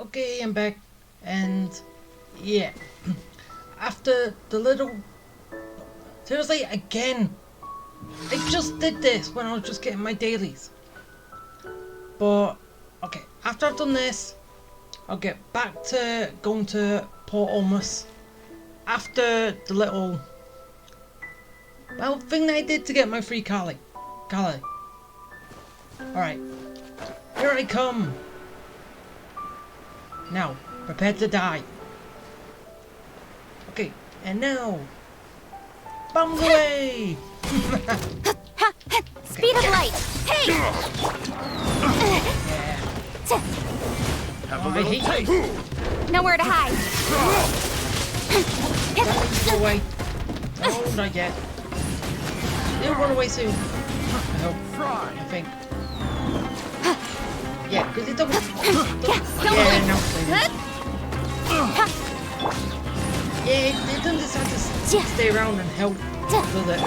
Okay, I'm back. And yeah, after the little... Seriously, again, I just did this when I was just getting my dailies. But, okay, after I've done this, I'll get back to going to Port Ormos. After the little... well, thing that I did to get my free Kali. Alright, here I come. Now, prepare to die. Okay, and now, bombs away! Speed of light! Hey! Oh, I hate you. Nowhere to hide. That needs to go away. Oh, not yet. They'll run away soon. I hope. I think. Yeah, because it don't... yeah, no. Yeah, it doesn't decide to stay around and help, does it?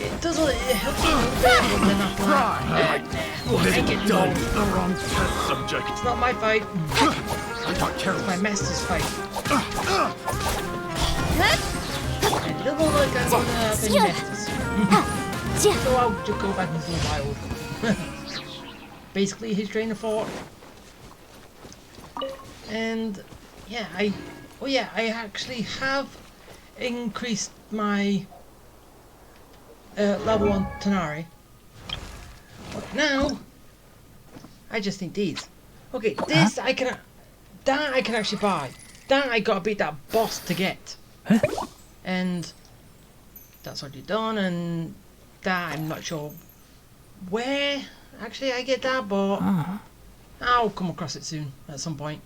It does, it helps you a little bit, but then after that, I get done. The wrong test subject. It's not my fight. It's my master's fight. And it doesn't look like I'm gonna have any masters. So I'll just go back into the wild. Basically his train of thought. And yeah, I actually have increased my level on Tanari. But now I just need these. Okay, this I can actually buy. That I gotta beat that boss to get. And that's already done, and that I'm not sure where actually I get that, but I'll come across it soon at some point.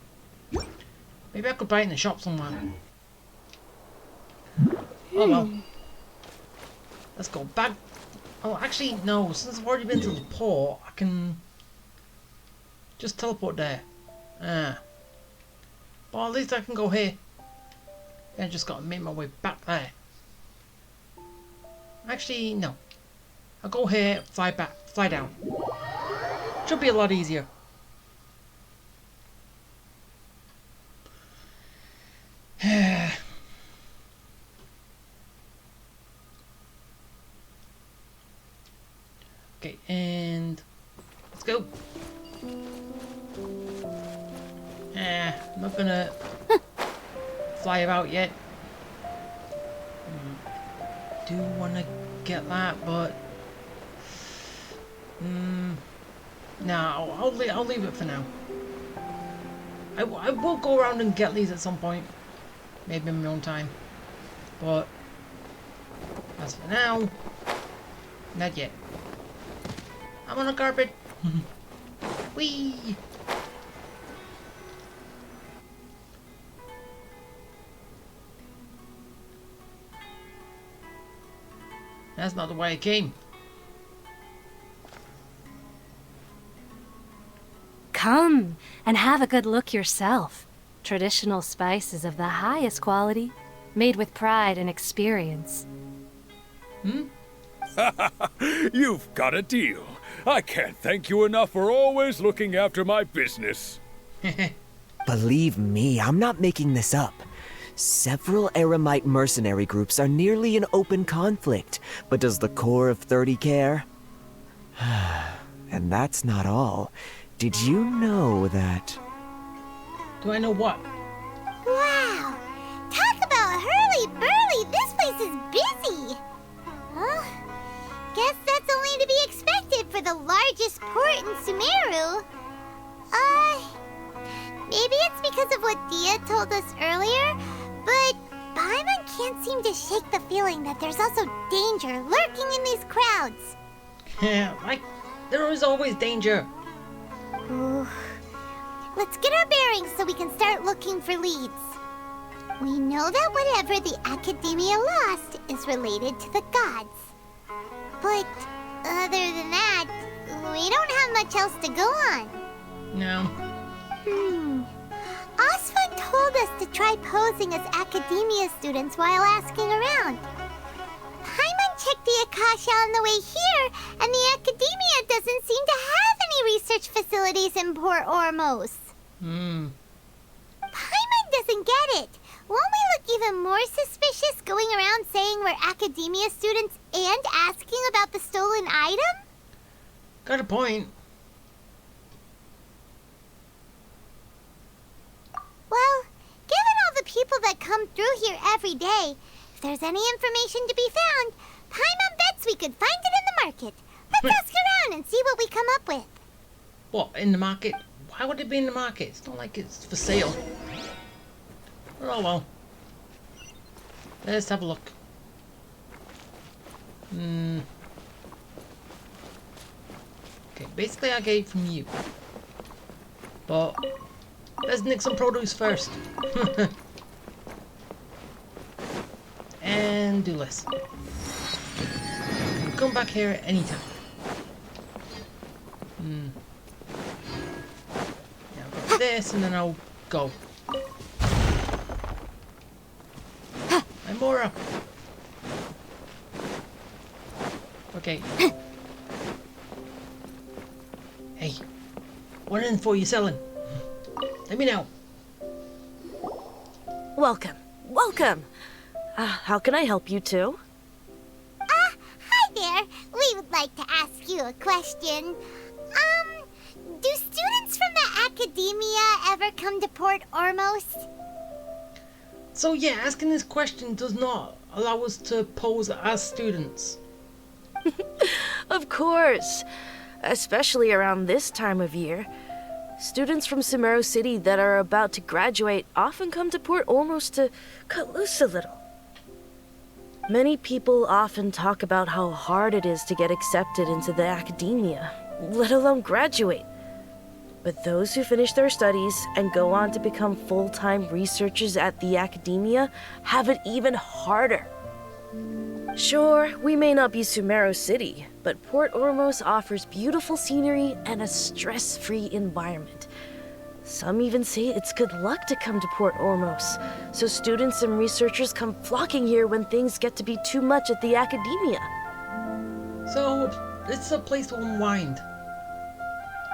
Maybe I could buy it in the shop somewhere. Oh well. Let's go back. Oh, actually no, since I've already been to the port, I can just teleport there. But at least I can go here. I just gotta make my way back there. Actually, no. I'll go here, fly back, fly down. Should be a lot easier. Okay, and let's go. I'm not gonna fly about yet. Do want to get that, but no, I'll leave it for now. I will go around and get these at some point, maybe in my own time, but as for now, not yet. I'm on a carpet. Whee! That's not the way I came. Come and have a good look yourself. Traditional spices of the highest quality, made with pride and experience. You've got a deal. I can't thank you enough for always looking after my business. Believe me, I'm not making this up. Several Eremite mercenary groups are nearly in open conflict, but does the core of 30 care? And that's not all. Did you know that... Do I know what? Wow! Talk about hurly-burly! This place is busy! Huh? Guess that's only to be expected for the largest port in Sumeru. Maybe it's because of what Dia told us earlier, but Paimon can't seem to shake the feeling that there's also danger lurking in these crowds. Yeah, like, there is always danger. Ooh. Let's get our bearings so we can start looking for leads. We know that whatever the Academia lost is related to the gods. But other than that, we don't have much else to go on. No. Osfun told us to try posing as Academia students while asking around. Paimon checked the Akasha on the way here, and the Academia doesn't seem to have any research facilities in Port Ormos. Paimon doesn't get it. Won't we look even more suspicious going around saying we're academia students and asking about the stolen item? Got a point. Well, given all the people that come through here every day, if there's any information to be found, Paimon bets we could find it in the market. Let's ask around and see what we come up with. What, in the market? Why would it be in the market? It's not like it's for sale. Oh well. Let's have a look. Okay, basically I get it from you. But let's nick some produce first. And do less. Come back here at any time. Yeah, I've got this and then I'll go. I'm more up. Okay. Hey, what info you selling? Let me know. Welcome. Welcome. How can I help you too? Hi there. We would like to ask you a question. Do students from the academia ever come to Port Ormos? So yeah, asking this question does not allow us to pose as students. Of course. Especially around this time of year. Students from Sumeru City that are about to graduate often come to Port Ormos to cut loose a little. Many people often talk about how hard it is to get accepted into the academia, let alone graduate. But those who finish their studies and go on to become full-time researchers at the academia have it even harder. Sure, we may not be Sumeru City, but Port Ormos offers beautiful scenery and a stress-free environment. Some even say it's good luck to come to Port Ormos, so students and researchers come flocking here when things get to be too much at the academia. So it's a place to unwind.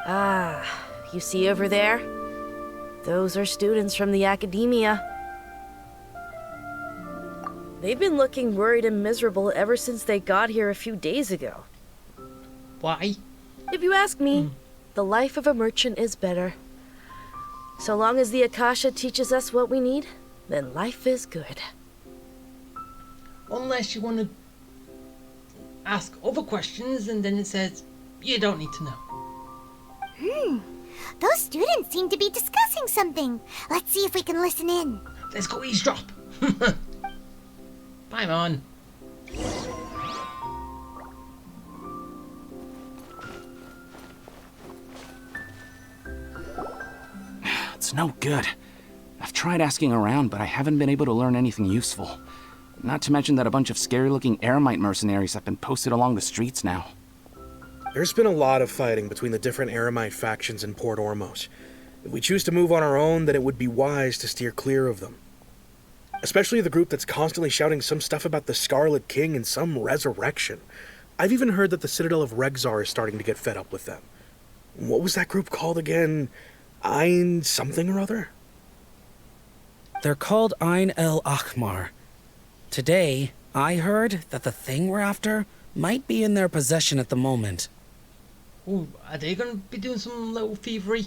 Ah, you see over there? Those are students from the academia. They've been looking worried and miserable ever since they got here a few days ago. Why? If you ask me, the life of a merchant is better. So long as the Akasha teaches us what we need, then life is good. Unless you want to ask other questions and then it says, you don't need to know. Those students seem to be discussing something. Let's see if we can listen in. Let's go eavesdrop. Paimon. It's no good. I've tried asking around, but I haven't been able to learn anything useful. Not to mention that a bunch of scary-looking Eremite mercenaries have been posted along the streets now. There's been a lot of fighting between the different Eremite factions in Port Ormos. If we choose to move on our own, then it would be wise to steer clear of them. Especially the group that's constantly shouting some stuff about the Scarlet King and some resurrection. I've even heard that the Citadel of Regzar is starting to get fed up with them. What was that group called again? Ein something or other? They're called Ein El Akhmar. Today, I heard that the thing we're after might be in their possession at the moment. Ooh, are they going to be doing some little thievery?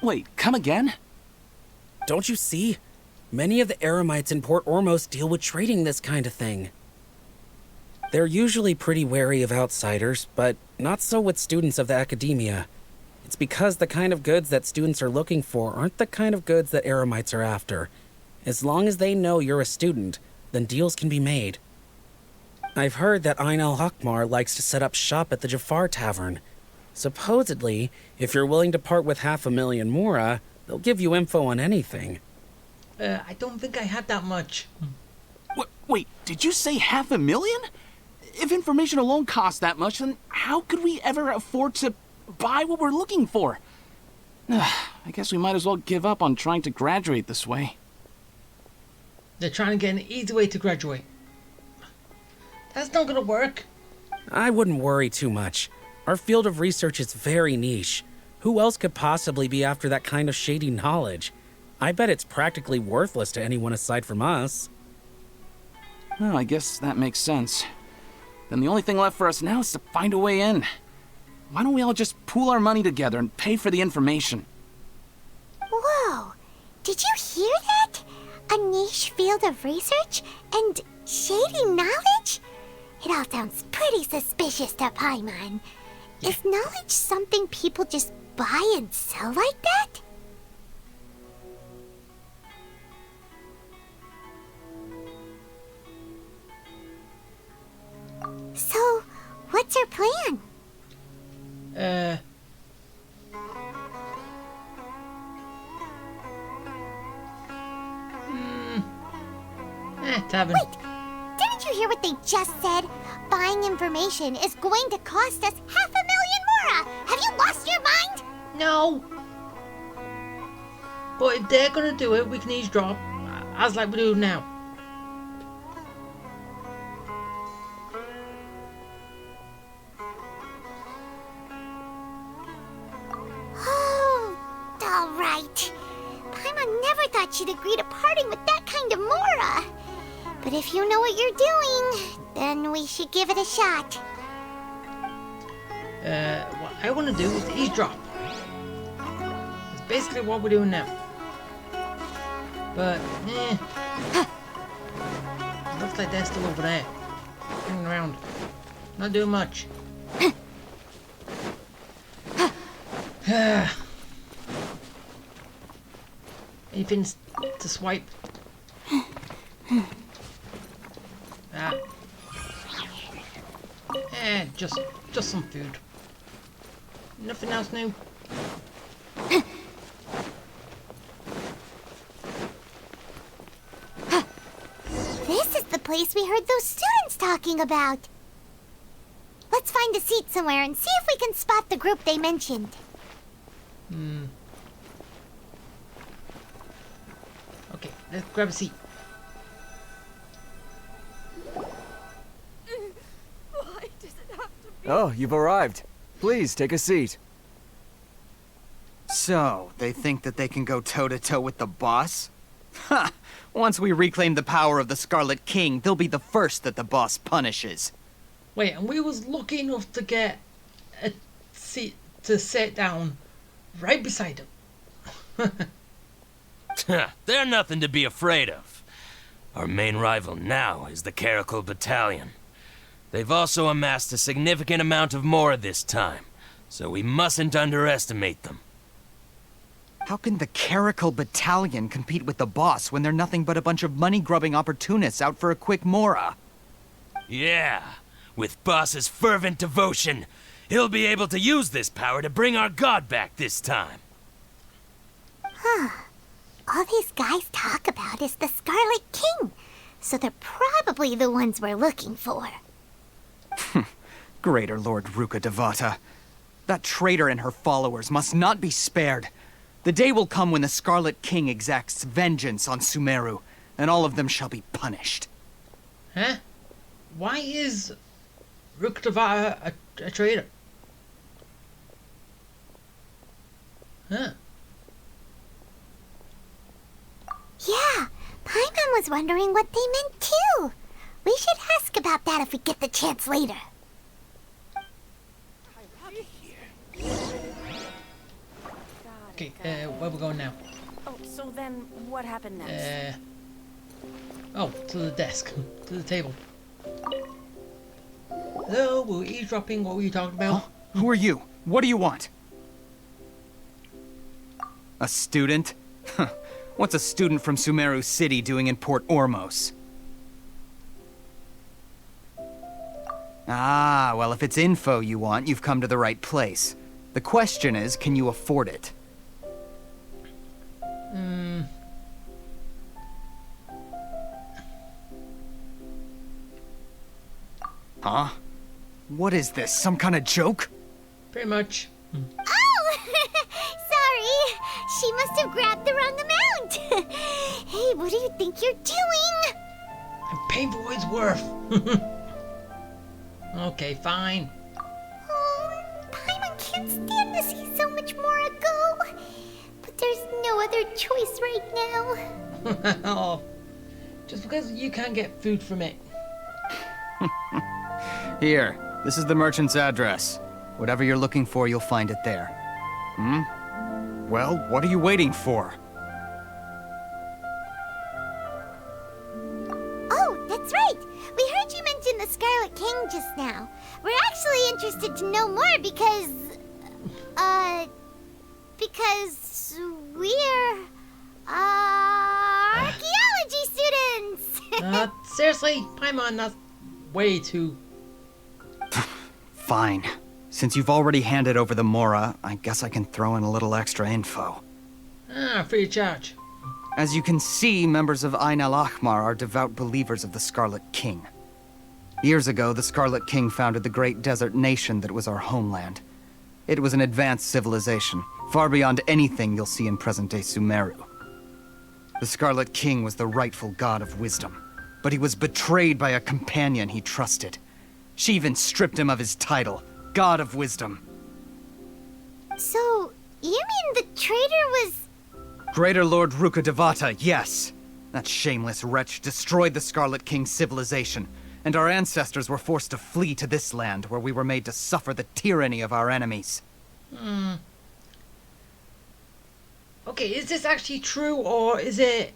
Wait, come again? Don't you see? Many of the Eremites in Port Ormos deal with trading this kind of thing. They're usually pretty wary of outsiders, but not so with students of the academia. It's because the kind of goods that students are looking for aren't the kind of goods that Eremites are after. As long as they know you're a student, then deals can be made. I've heard that Ein El Hakmar likes to set up shop at the Jafar Tavern. Supposedly, if you're willing to part with 500,000 Mora, they'll give you info on anything. I don't think I had that much. Wait, did you say 500,000? If information alone costs that much, then how could we ever afford to buy what we're looking for? I guess we might as well give up on trying to graduate this way. They're trying to get an easy way to graduate. That's not gonna work. I wouldn't worry too much. Our field of research is very niche. Who else could possibly be after that kind of shady knowledge? I bet it's practically worthless to anyone aside from us. Well, I guess that makes sense. Then the only thing left for us now is to find a way in. Why don't we all just pool our money together and pay for the information? Whoa! Did you hear that? A niche field of research and shady knowledge? It all sounds pretty suspicious to Paimon. Is knowledge something people just buy and sell like that? So, what's our plan? Tavern. Wait, didn't you hear what they just said? Buying information is going to cost us 500,000 mora! Have you lost your mind? No! But if they're gonna do it, we can eavesdrop, as like we do now. Oh, alright. Paimon never thought she'd agree to parting with that kind of mora. But if you know what you're doing, then we should give it a shot. What I want to do is eavesdrop. It's basically what we're doing now. But, looks like they're still over there. Hanging around. Not doing much. Anything to swipe? Just some food. Nothing else new. This is the place we heard those students talking about. Let's find a seat somewhere and see if we can spot the group they mentioned. Okay, let's grab a seat. Why does it have to be? Oh, you've arrived. Please, take a seat. So, they think that they can go toe-to-toe with the boss? Ha! Once we reclaim the power of the Scarlet King, they'll be the first that the boss punishes. Wait, and we was lucky enough to get a seat to sit down right beside him. They're nothing to be afraid of. Our main rival now is the Caracal Battalion. They've also amassed a significant amount of more this time, so we mustn't underestimate them. How can the Caracal Battalion compete with the boss when they're nothing but a bunch of money-grubbing opportunists out for a quick mora? Yeah, with Boss's fervent devotion, he'll be able to use this power to bring our god back this time. All these guys talk about is the Scarlet King, so they're probably the ones we're looking for. Greater Lord Ruka Devata. That traitor and her followers must not be spared. The day will come when the Scarlet King exacts vengeance on Sumeru, and all of them shall be punished. Huh? Why is Ruktava a traitor? Huh? Yeah, Paimon was wondering what they meant too. We should ask about that if we get the chance later. Okay, where we going now? Oh, so then what happened next? Oh, to the desk, to the table. Hello, we were eavesdropping. What were you talking about? Huh? Who are you? What do you want? A student? What's a student from Sumeru City doing in Port Ormos? Ah, well, if it's info you want, you've come to the right place. The question is, can you afford it? Huh? What is this, some kind of joke? Pretty much. Oh! Sorry! She must have grabbed the wrong amount! Hey, what do you think you're doing? I'm paying for what it's worth. Okay, fine. Oh, Paimon can't stand to see so much more go. But there's no other choice right now. Oh, just because you can't get food from it. Here, this is the merchant's address. Whatever you're looking for, you'll find it there. Well, what are you waiting for? Oh, that's right. We heard you mention the Scarlet King just now. We're actually interested to know more because we're, archaeology students! Seriously? Paimon, that's way too... Fine. Since you've already handed over the Mora, I guess I can throw in a little extra info. Free of charge. As you can see, members of Ain al-Ahmar are devout believers of the Scarlet King. Years ago, the Scarlet King founded the great desert nation that was our homeland. It was an advanced civilization, far beyond anything you'll see in present-day Sumeru. The Scarlet King was the rightful god of wisdom, but he was betrayed by a companion he trusted. She even stripped him of his title, God of Wisdom. So, you mean the traitor was... Greater Lord Rukkhadevata, yes. That shameless wretch destroyed the Scarlet King's civilization, and our ancestors were forced to flee to this land where we were made to suffer the tyranny of our enemies. Okay, is this actually true, or is it,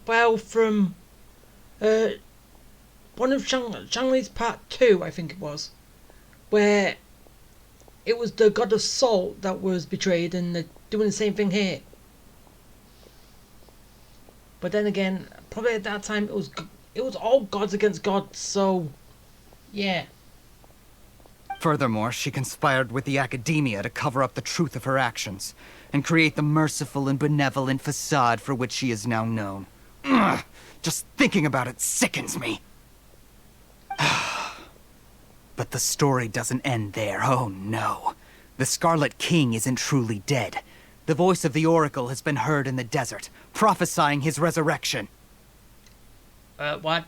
well, from one of Shangli's part 2, I think it was, where it was the god of salt that was betrayed, and they're doing the same thing here. But then again, probably at that time it was all gods against gods, so yeah. Furthermore, she conspired with the academia to cover up the truth of her actions, and create the merciful and benevolent facade for which she is now known. Ugh, just thinking about it sickens me. But the story doesn't end there, oh no. The Scarlet King isn't truly dead. The voice of the Oracle has been heard in the desert, prophesying his resurrection. What?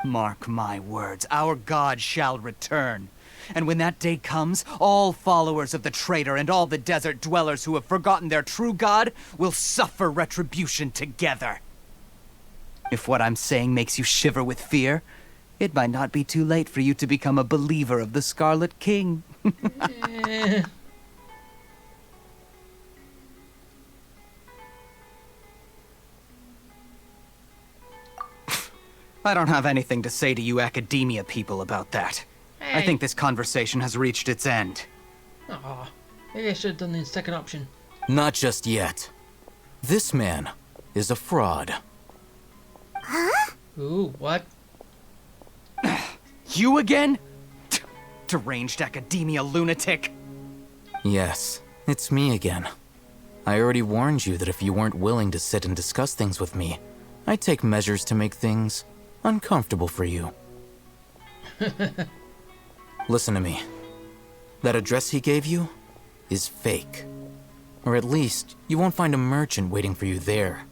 Mark my words, our god shall return. And when that day comes, all followers of the traitor and all the desert dwellers who have forgotten their true god will suffer retribution together. If what I'm saying makes you shiver with fear, it might not be too late for you to become a believer of the Scarlet King. I don't have anything to say to you academia people about that. Hey. I think this conversation has reached its end. Aw, maybe I should have done the second option. Not just yet. This man is a fraud. Huh? Ooh, what? You again? Deranged academia lunatic. Yes, it's me again. I already warned you that if you weren't willing to sit and discuss things with me, I'd take measures to make things uncomfortable for you. Listen to me. That address he gave you is fake. Or at least, you won't find a merchant waiting for you there.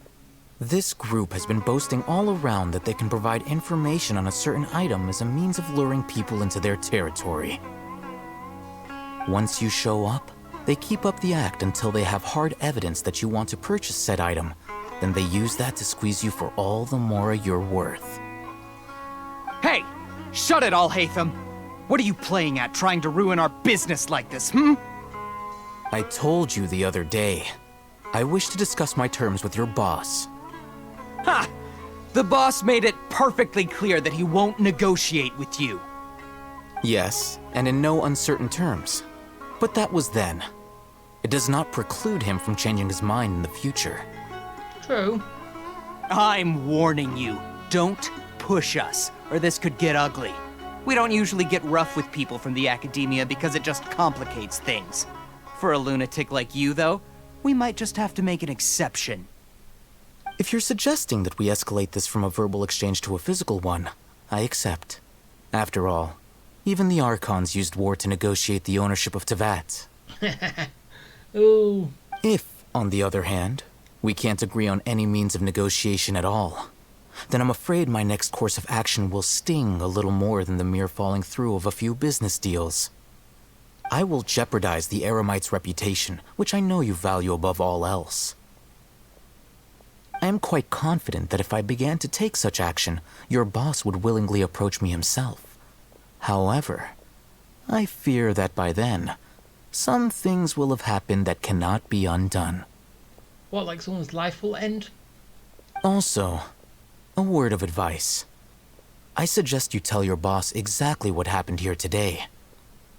This group has been boasting all around that they can provide information on a certain item as a means of luring people into their territory. Once you show up, they keep up the act until they have hard evidence that you want to purchase said item. Then they use that to squeeze you for all the more you're worth. Hey! Shut it all, Hatham! What are you playing at, trying to ruin our business like this, I told you the other day. I wish to discuss my terms with your boss. Ha! The boss made it perfectly clear that he won't negotiate with you. Yes, and in no uncertain terms. But that was then. It does not preclude him from changing his mind in the future. True. I'm warning you. Don't push us, or this could get ugly. We don't usually get rough with people from the academia because it just complicates things. For a lunatic like you, though, we might just have to make an exception. If you're suggesting that we escalate this from a verbal exchange to a physical one, I accept. After all, even the Archons used war to negotiate the ownership of Tevat. Ooh. If, on the other hand, we can't agree on any means of negotiation at all, then I'm afraid my next course of action will sting a little more than the mere falling through of a few business deals. I will jeopardize the Eremite's reputation, which I know you value above all else. I am quite confident that if I began to take such action, your boss would willingly approach me himself. However, I fear that by then, some things will have happened that cannot be undone. What, like someone's life will end? Also, a word of advice. I suggest you tell your boss exactly what happened here today.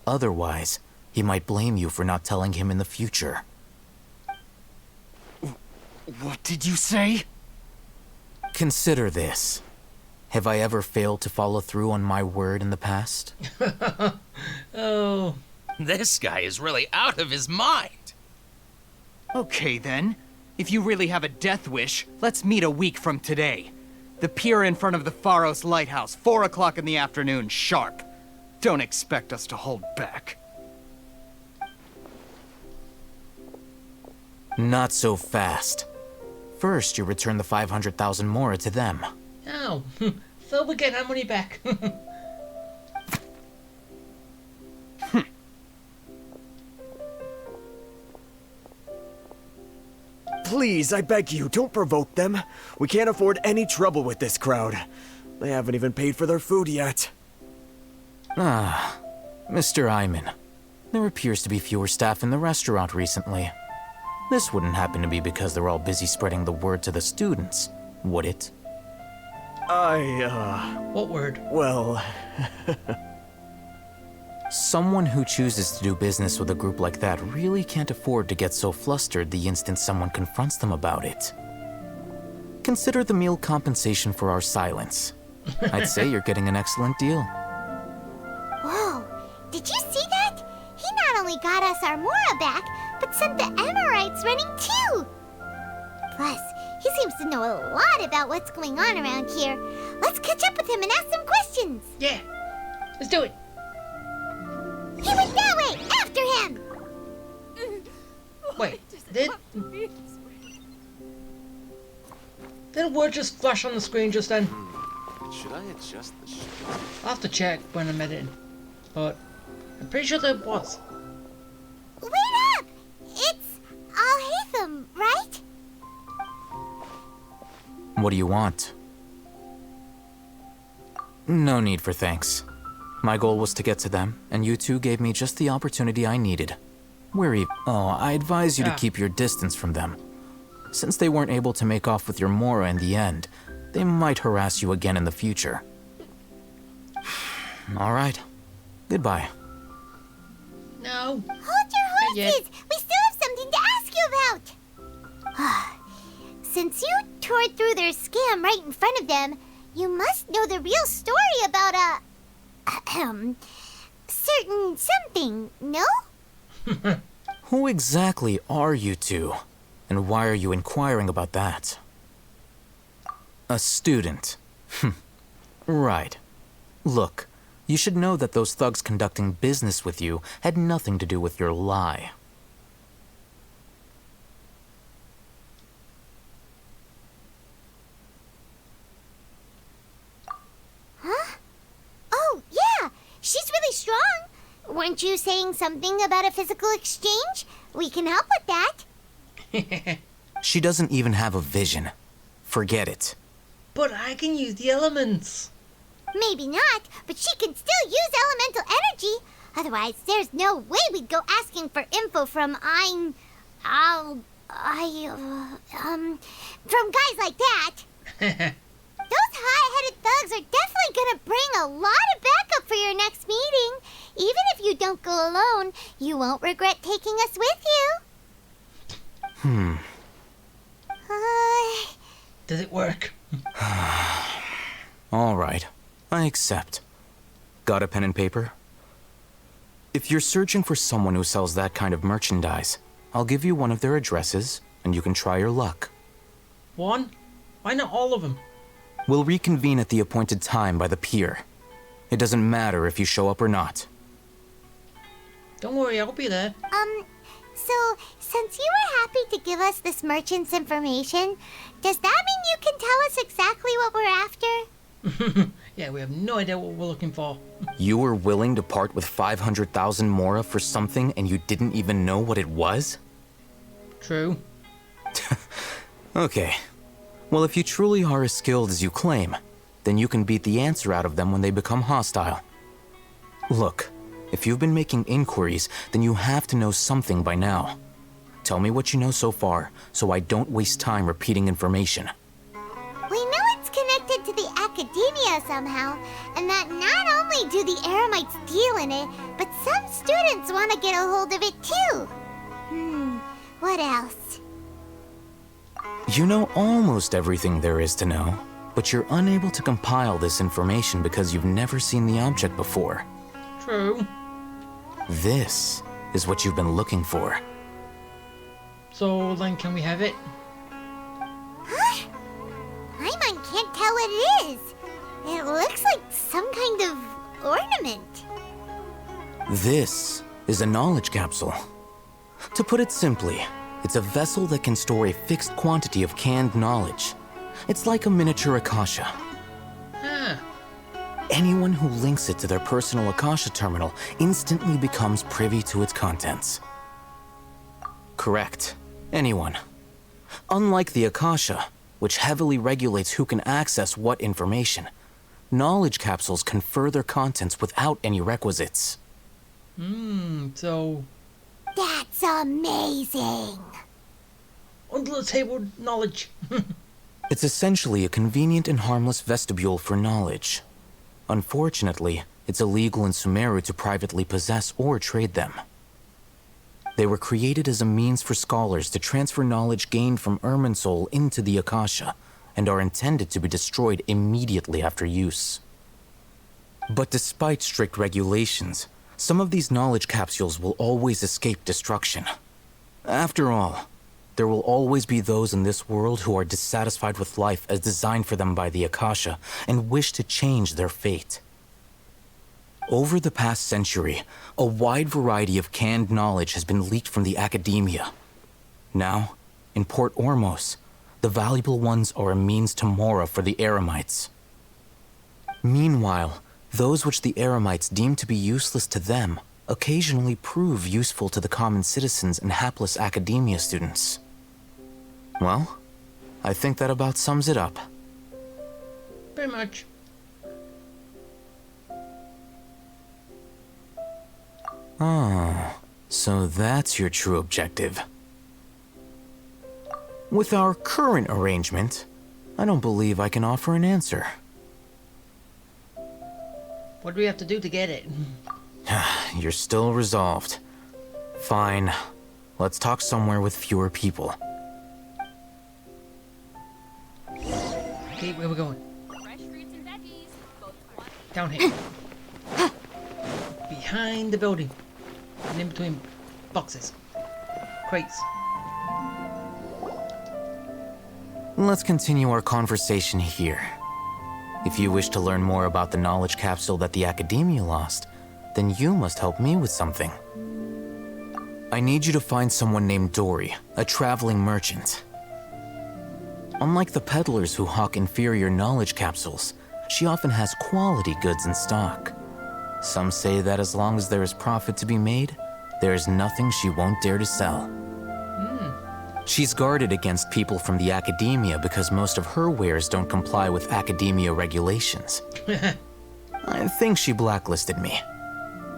Otherwise, he might blame you for not telling him in the future. What did you say? Consider this. Have I ever failed to follow through on my word in the past? Oh. This guy is really out of his mind. Okay then. If you really have a death wish, let's meet a week from today. The pier in front of the Pharos Lighthouse, 4 o'clock in the afternoon, sharp. Don't expect us to hold back. Not so fast. First, you return the 500,000 mora to them. Oh, so we get our money back. Please, I beg you, don't provoke them. We can't afford any trouble with this crowd. They haven't even paid for their food yet. Ah, Mr. Iman. There appears to be fewer staff in the restaurant recently. This wouldn't happen to be because they're all busy spreading the word to the students, would it? What word? Well... Someone who chooses to do business with a group like that really can't afford to get so flustered the instant someone confronts them about it. Consider the meal compensation for our silence. I'd say you're getting an excellent deal. Whoa, did you see that? He not only got us our Mora back, but sent the Emirites running too. Plus, he seems to know a lot about what's going on around here. Let's catch up with him and ask some questions. Yeah, let's do it. He went that way! After him! Wait, did a word just flash on the screen just then? Should I adjust the shit? I'll have to check when I'm editing, but I'm pretty sure there was. Wait up! It's Al-Haytham, right? What do you want? No need for thanks. My goal was to get to them, and you two gave me just the opportunity I needed. I advise you to keep your distance from them. Since they weren't able to make off with your Mora in the end, they might harass you again in the future. All right. Goodbye. Hold No. your horses! We still have something to ask you about! Since you tore through their scam right in front of them, you must know the real story about certain something, no? Who exactly are you two? And why are you inquiring about that? A student. Right. Look, you should know that those thugs conducting business with you had nothing to do with your lie. Huh? Oh, yeah! She's really strong! Weren't you saying something about a physical exchange? We can help with that. She doesn't even have a vision. Forget it. But I can use the elements. Maybe not, but she can still use elemental energy. Otherwise, there's no way we'd go asking for info from from guys like that. Those high-headed thugs are definitely gonna bring a lot of backup for your next meeting. Even if you don't go alone, you won't regret taking us with you. Does it work? All right. I accept. Got a pen and paper? If you're searching for someone who sells that kind of merchandise, I'll give you one of their addresses, and you can try your luck. One? Why not all of them? We'll reconvene at the appointed time by the pier. It doesn't matter if you show up or not. Don't worry, I'll be there. So, since you were happy to give us this merchant's information, does that mean you can tell us exactly what we're after? Yeah, we have no idea what we're looking for. You were willing to part with 500,000 mora for something and you didn't even know what it was? True. Okay. Well, if you truly are as skilled as you claim, then you can beat the answer out of them when they become hostile. Look, if you've been making inquiries, then you have to know something by now. Tell me what you know so far, so I don't waste time repeating information. We know it's connected to the academia somehow, and that not only do the Eremites deal in it, but some students want to get a hold of it too. What else? You know almost everything there is to know, but you're unable to compile this information because you've never seen the object before. True. This is what you've been looking for. So then can we have it? Huh? Paimon can't tell what it is. It looks like some kind of ornament. This is a knowledge capsule. To put it simply, it's a vessel that can store a fixed quantity of canned knowledge. It's like a miniature Akasha. Ah. Anyone who links it to their personal Akasha terminal instantly becomes privy to its contents. Correct. Anyone. Unlike the Akasha, which heavily regulates who can access what information, knowledge capsules confer their contents without any requisites. So... That's amazing! Under the table knowledge. It's essentially a convenient and harmless vestibule for knowledge. Unfortunately, it's illegal in Sumeru to privately possess or trade them. They were created as a means for scholars to transfer knowledge gained from Irminsul into the Akasha, and are intended to be destroyed immediately after use. But despite strict regulations, some of these knowledge capsules will always escape destruction. After all, there will always be those in this world who are dissatisfied with life as designed for them by the Akasha and wish to change their fate. Over the past century, a wide variety of canned knowledge has been leaked from the academia. Now, in Port Ormos, the valuable ones are a means to mora for the Eremites. Meanwhile, those which the Eremites deem to be useless to them occasionally prove useful to the common citizens and hapless academia students. Well, I think that about sums it up. Pretty much. Oh, so that's your true objective. With our current arrangement, I don't believe I can offer an answer. What do we have to do to get it? You're still resolved. Fine. Let's talk somewhere with fewer people. Okay, where we going? Down here. Behind the building. And in between boxes. Crates. Let's continue our conversation here. If you wish to learn more about the knowledge capsule that the Academia lost, then you must help me with something. I need you to find someone named Dory, a traveling merchant. Unlike the peddlers who hawk inferior knowledge capsules, she often has quality goods in stock. Some say that as long as there is profit to be made, there is nothing she won't dare to sell. She's guarded against people from the Academia because most of her wares don't comply with Academia regulations. I think she blacklisted me.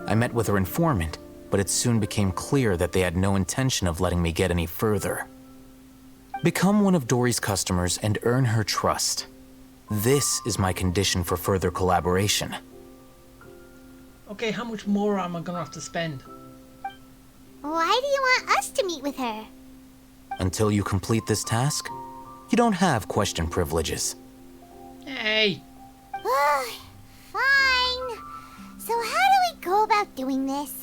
I met with her informant, but it soon became clear that they had no intention of letting me get any further. Become one of Dory's customers and earn her trust. This is my condition for further collaboration. Okay, how much more am I gonna have to spend? Why do you want us to meet with her? Until you complete this task, you don't have question privileges. Hey! Fine. So how do we go about doing this?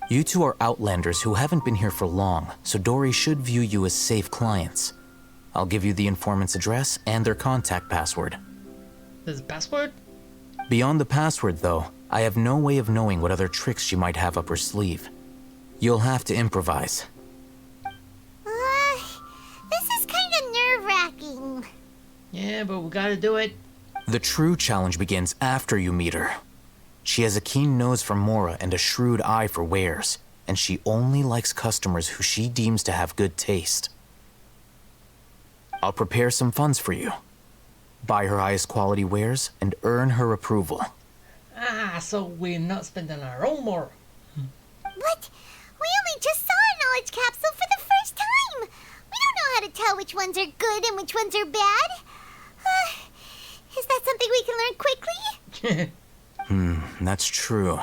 You two are outlanders who haven't been here for long, so Dory should view you as safe clients. I'll give you the informant's address and their contact password. There's a password? Beyond the password, though, I have no way of knowing what other tricks she might have up her sleeve. You'll have to improvise. This is kind of nerve-wracking. Yeah, but we gotta do it. The true challenge begins after you meet her. She has a keen nose for mora and a shrewd eye for wares, and she only likes customers who she deems to have good taste. I'll prepare some funds for you. Buy her highest quality wares and earn her approval. Ah, so we're not spending our own more. What? We only just saw a knowledge capsule for the first time. We don't know how to tell which ones are good and which ones are bad. Is that something we can learn quickly? That's true.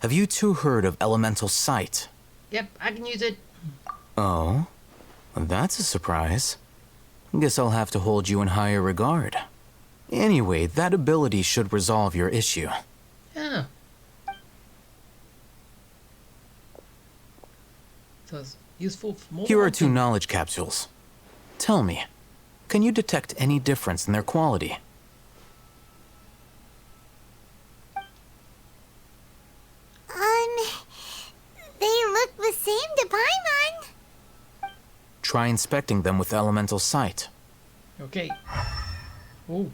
Have you two heard of elemental sight? Yep, I can use it. Oh? Well, that's a surprise. Guess I'll have to hold you in higher regard. Anyway, that ability should resolve your issue. Yeah. So it's useful for more. Here are 2 knowledge capsules. Tell me, can you detect any difference in their quality? They look the same to Paimon. Try inspecting them with elemental sight. Okay. Oh.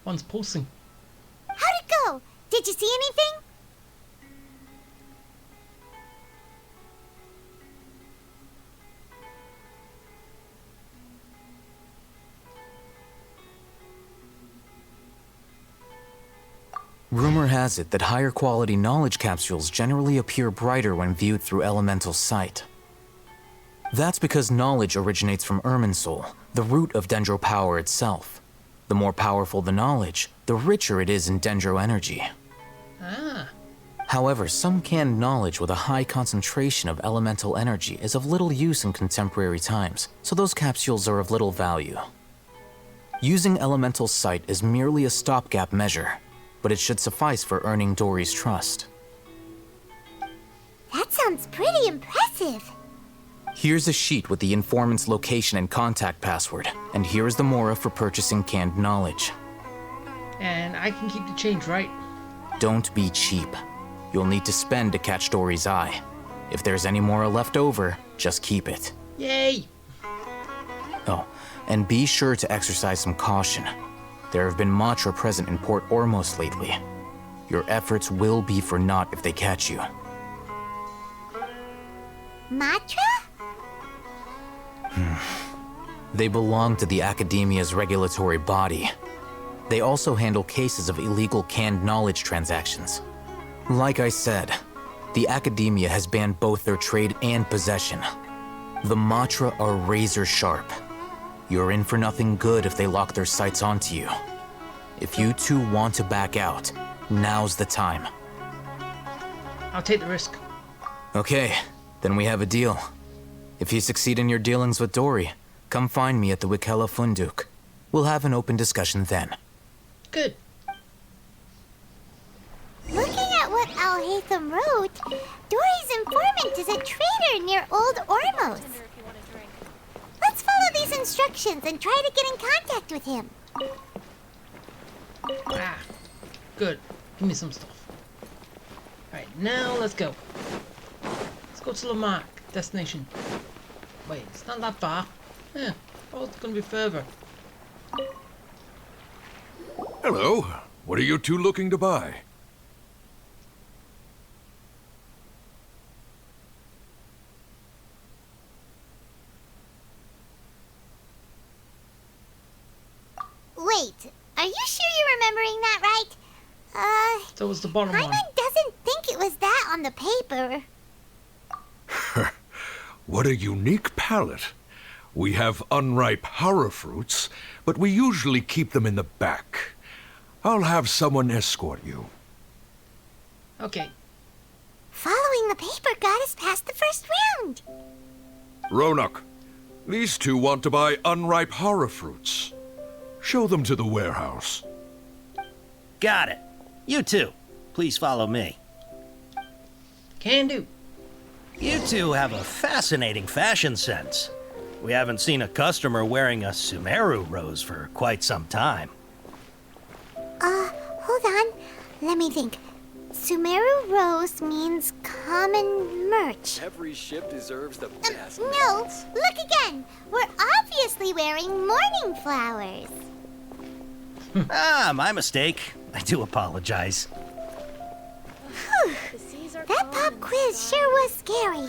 One's pulsing. How'd it go? Did you see anything? Rumor has it that higher quality knowledge capsules generally appear brighter when viewed through elemental sight. That's because knowledge originates from Irminsul, the root of Dendro power itself. The more powerful the knowledge, the richer it is in Dendro energy. Ah. However, some canned knowledge with a high concentration of elemental energy is of little use in contemporary times, so those capsules are of little value. Using elemental sight is merely a stopgap measure, but it should suffice for earning Dory's trust. That sounds pretty impressive. Here's a sheet with the informant's location and contact password, and here is the mora for purchasing canned knowledge. And I can keep the change, right? Don't be cheap. You'll need to spend to catch Dory's eye. If there's any mora left over, just keep it. Yay! Oh, and be sure to exercise some caution. There have been Matra present in Port Ormos lately. Your efforts will be for naught if they catch you. Matra? They belong to the Academia's regulatory body. They also handle cases of illegal canned knowledge transactions. Like I said, the Academia has banned both their trade and possession. The Matra are razor sharp. You're in for nothing good if they lock their sights onto you. If you two want to back out, now's the time. I'll take the risk. Okay, then we have a deal. If you succeed in your dealings with Dory, come find me at the Wikela Funduk. We'll have an open discussion then. Good. Looking at what Al-Haytham wrote, Dory's informant is a trader near Old Ormos. Let's follow these instructions and try to get in contact with him. Ah, good. Give me some stuff. Alright, now let's go. Let's go to Lamarck, destination. Wait, it's not that far. Yeah, oh, it's gonna be further. Hello. What are you two looking to buy? Wait, are you sure you're remembering that right? So was the bottom one. Paimon doesn't think it was that on the paper. What a unique palate. We have unripe horror fruits, but we usually keep them in the back. I'll have someone escort you. Okay. Following the paper got us past the first round. Ronak, these two want to buy unripe horror fruits. Show them to the warehouse. Got it. You two, please follow me. Can do. You two have a fascinating fashion sense. We haven't seen a customer wearing a Sumeru rose for quite some time. Hold on. Let me think. Sumeru rose means common merch. Every ship deserves the best. No, look again. We're obviously wearing morning flowers. My mistake. I do apologize. That pop quiz sure was scary.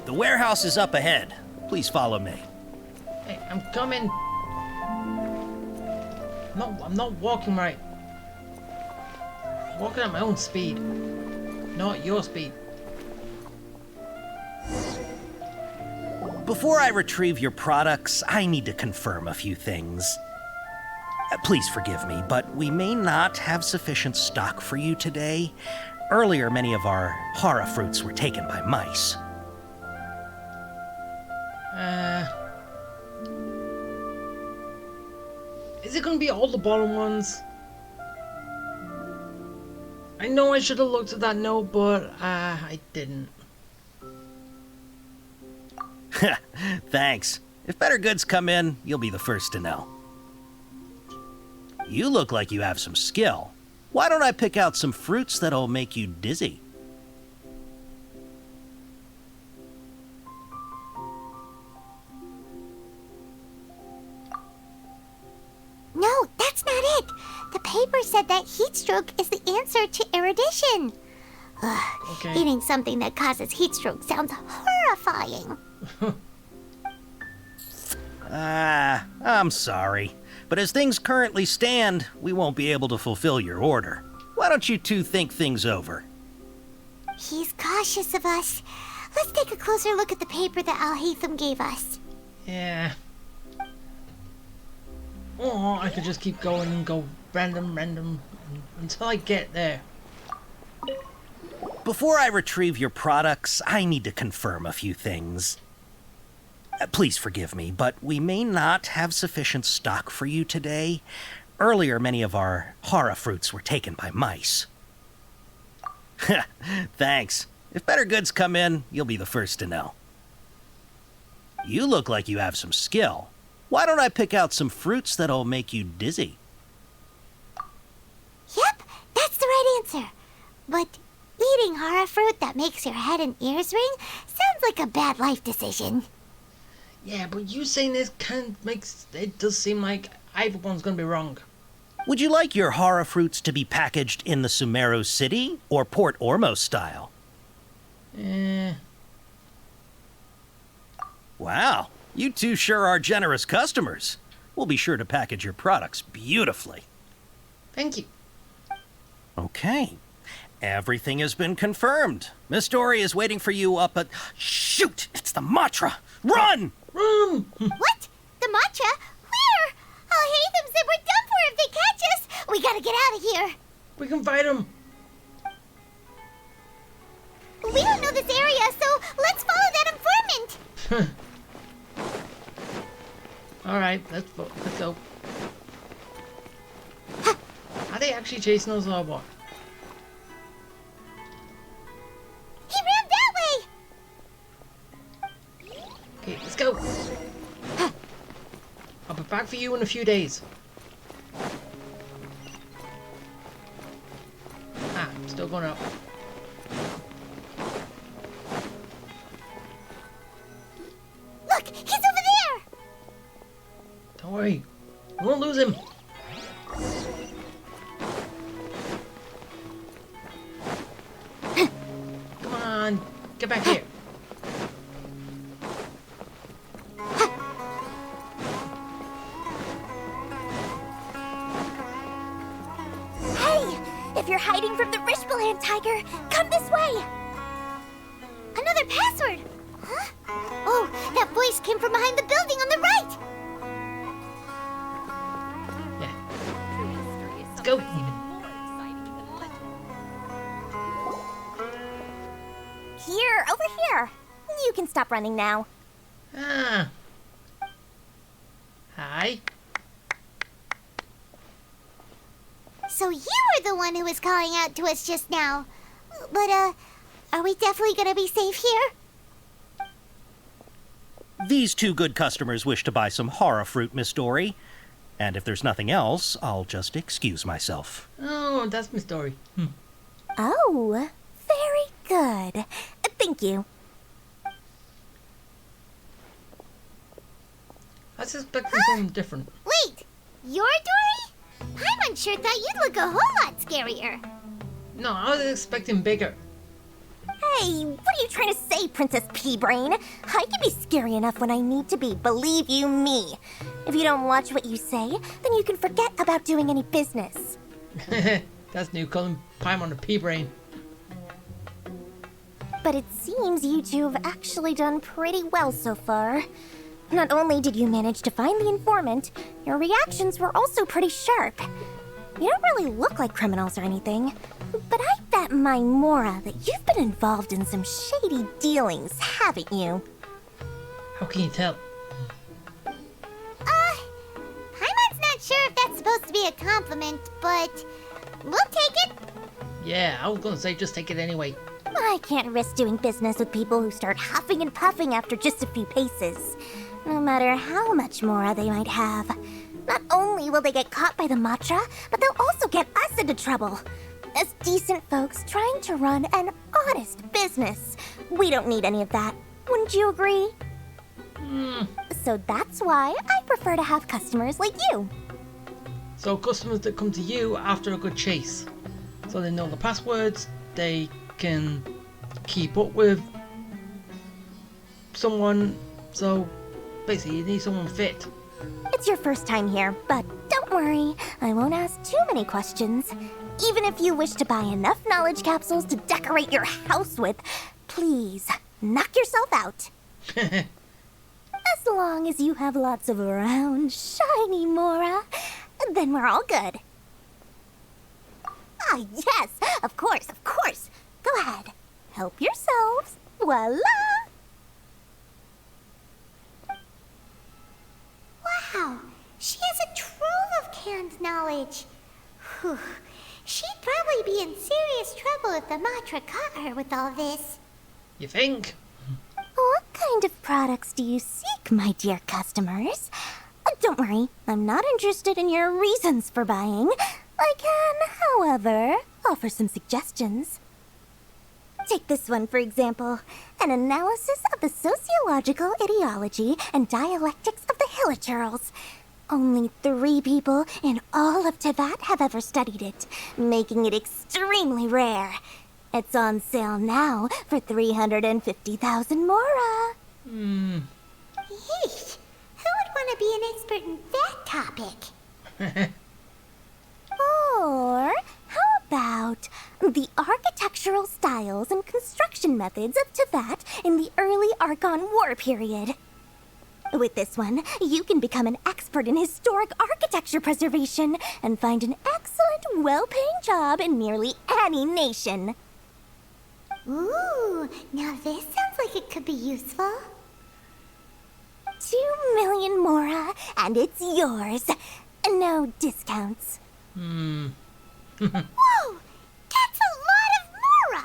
The warehouse is up ahead. Please follow me. Hey, I'm coming. I'm not walking right. I'm walking at my own speed. Not your speed. Before I retrieve your products, I need to confirm a few things. Please forgive me, but we may not have sufficient stock for you today. Earlier, many of our hara fruits were taken by mice. Is it gonna be all the bottom ones? I know I should have looked at that note, but I didn't. Thanks. If better goods come in, you'll be the first to know. You look like you have some skill. Why don't I pick out some fruits that'll make you dizzy? No, that's not it. The paper said that heat stroke is the answer to erudition. Okay. Eating something that causes heat stroke sounds horrifying. I'm sorry. But as things currently stand, we won't be able to fulfill your order. Why don't you two think things over? He's cautious of us. Let's take a closer look at the paper that Al-Haytham gave us. Yeah. Or I could just keep going and go random, until I get there. Before I retrieve your products, I need to confirm a few things. Please forgive me, but we may not have sufficient stock for you today. Earlier, many of our hara fruits were taken by mice. Thanks. If better goods come in, you'll be the first to know. You look like you have some skill. Why don't I pick out some fruits that'll make you dizzy? Yep, that's the right answer. But eating hara fruit that makes your head and ears ring sounds like a bad life decision. Yeah, but you saying this kind of makes it does seem like either one's gonna be wrong. Would you like your hara fruits to be packaged in the Sumeru City or Port Ormos style? Wow, you two sure are generous customers. We'll be sure to package your products beautifully. Thank you. Okay. Everything has been confirmed. Miss Dory is waiting for you up at... Shoot! It's the Matra! Run! Run! What? The matcha? Where? Al-Haytham said we're done for if they catch us. We gotta get out of here. We can fight them. We don't know this area, so let's follow that informant. Alright, let's go. Are they actually chasing us or what? He ran that way. Okay, let's go. I'll be back for you in a few days. I'm still going up. Look, he's over there. Don't worry, we won't lose him. Come on, get back here. If you're hiding from the Rishbaland tiger, come this way! Another password! Huh? Oh, that voice came from behind the building on the right! Yeah. Let's go. Here, over here. You can stop running now. Hi. So you were the one who was calling out to us just now. But, are we definitely gonna be safe here? These two good customers wish to buy some hara fruit, Miss Dory. And if there's nothing else, I'll just excuse myself. Oh, that's my story. Oh, very good. Thank you. I was expecting something different. Wait! You're Dory? Paimon sure thought you'd look a whole lot scarier. No, I was expecting bigger. Hey, what are you trying to say, Princess Pea-Brain? I can be scary enough when I need to be, believe you me. If you don't watch what you say, then you can forget about doing any business. That's new, calling Paimon a pea-brain. But it seems you two have actually done pretty well so far. Not only did you manage to find the informant, your reactions were also pretty sharp. You don't really look like criminals or anything, but I bet my Mora that you've been involved in some shady dealings, haven't you? How can you tell? Paimon's not sure if that's supposed to be a compliment, but we'll take it. Yeah, I was gonna say just take it anyway. I can't risk doing business with people who start huffing and puffing after just a few paces. No matter how much Mora they might have. Not only will they get caught by the Matra, but they'll also get us into trouble. As decent folks trying to run an honest business, we don't need any of that. Wouldn't you agree? So that's why I prefer to have customers like you. So customers that come to you after a good chase. So they know the passwords, they can keep up with someone. So basically you need someone fit. It's your first time here, but don't worry, I won't ask too many questions. Even if you wish to buy enough knowledge capsules to decorate your house with, please, knock yourself out. As long as you have lots of round, shiny Mora, then we're all good. Ah, yes, of course, of course. Go ahead, help yourselves. Voila! Wow, she has a trove of canned knowledge. Whew. She'd probably be in serious trouble if the Matra caught her with all this. You think? What kind of products do you seek, my dear customers? Don't worry, I'm not interested in your reasons for buying. I can, however, offer some suggestions. Take this one, for example. An analysis of the sociological ideology and dialectics of the Hilichurls. Only 3 people in all of Teyvat have ever studied it, making it extremely rare. It's on sale now for 350,000 Mora. Yeesh, who would want to be an expert in that topic? Or how about the architectural styles and construction methods of Teyvat in the early Archon War period? With this one, you can become an expert in historic architecture preservation and find an excellent, well-paying job in nearly any nation. Ooh, now this sounds like it could be useful. 2 million Mora, and it's yours. No discounts. Whoa, that's a lot of Mora!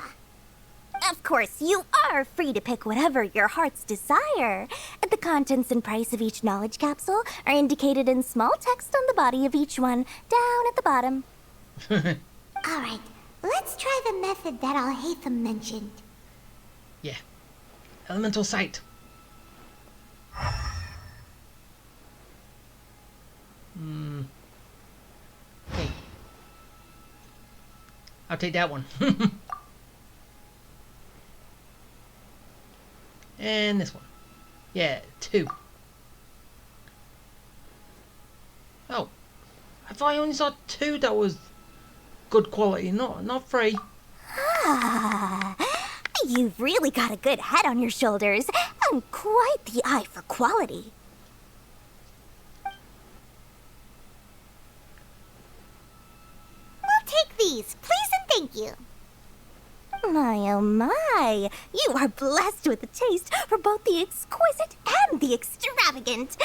Of course, you are free to pick whatever your heart's desire. The contents and price of each knowledge capsule are indicated in small text on the body of each one, down at the bottom. Alright, let's try the method that Alhaitham mentioned. Yeah. Elemental sight. Hey. I'll take that one. And this one. Yeah, 2. Oh. I thought I only saw 2 that was good quality, not 3. Ah, you've really got a good head on your shoulders and quite the eye for quality. We'll take these, please and thank you. My, oh my, you are blessed with a taste for both the exquisite and the extravagant.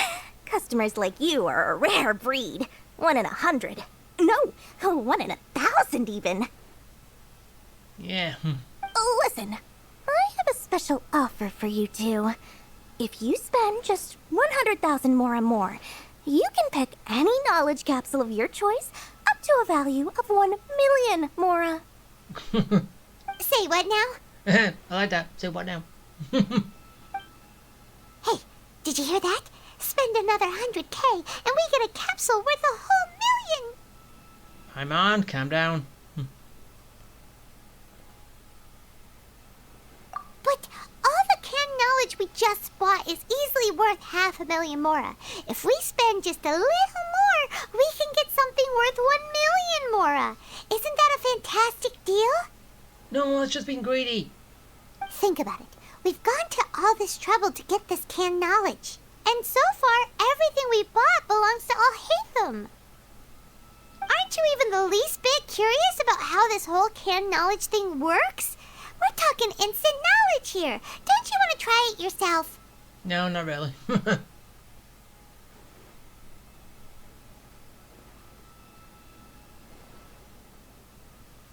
Customers like you are a rare breed. 1 in 100. No, 1 in 1,000 even. Yeah. Listen, I have a special offer for you two. If you spend just 100,000 more, you can pick any knowledge capsule of your choice up to a value of 1 million Mora. Say what now? I like that. Say what now? Hey, did you hear that? Spend spend another 100K and we get a capsule worth a whole million. Paimon, calm down. But all the canned knowledge we just bought is easily worth 500,000 mora. If we spend just a little more, we can get something worth 1 million mora. Isn't that a fantastic deal? No, it's just being greedy. Think about it. We've gone to all this trouble to get this canned knowledge. And so far, everything we bought belongs to Alhaitham. Aren't you even the least bit curious about how this whole canned knowledge thing works? We're talking instant knowledge here. Don't you want to try it yourself? No, not really.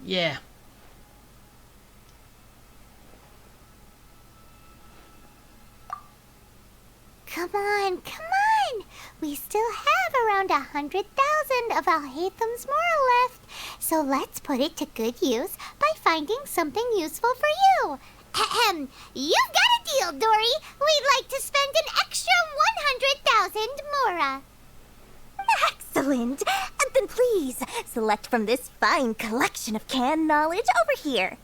Yeah. Come on, come on! We still have around 100,000 of Alhaitham's mora left, so let's put it to good use by finding something useful for you. Ahem, you've got a deal, Dory. We'd like to spend an extra 100,000 mora. Excellent! Then please, select from this fine collection of canned knowledge over here.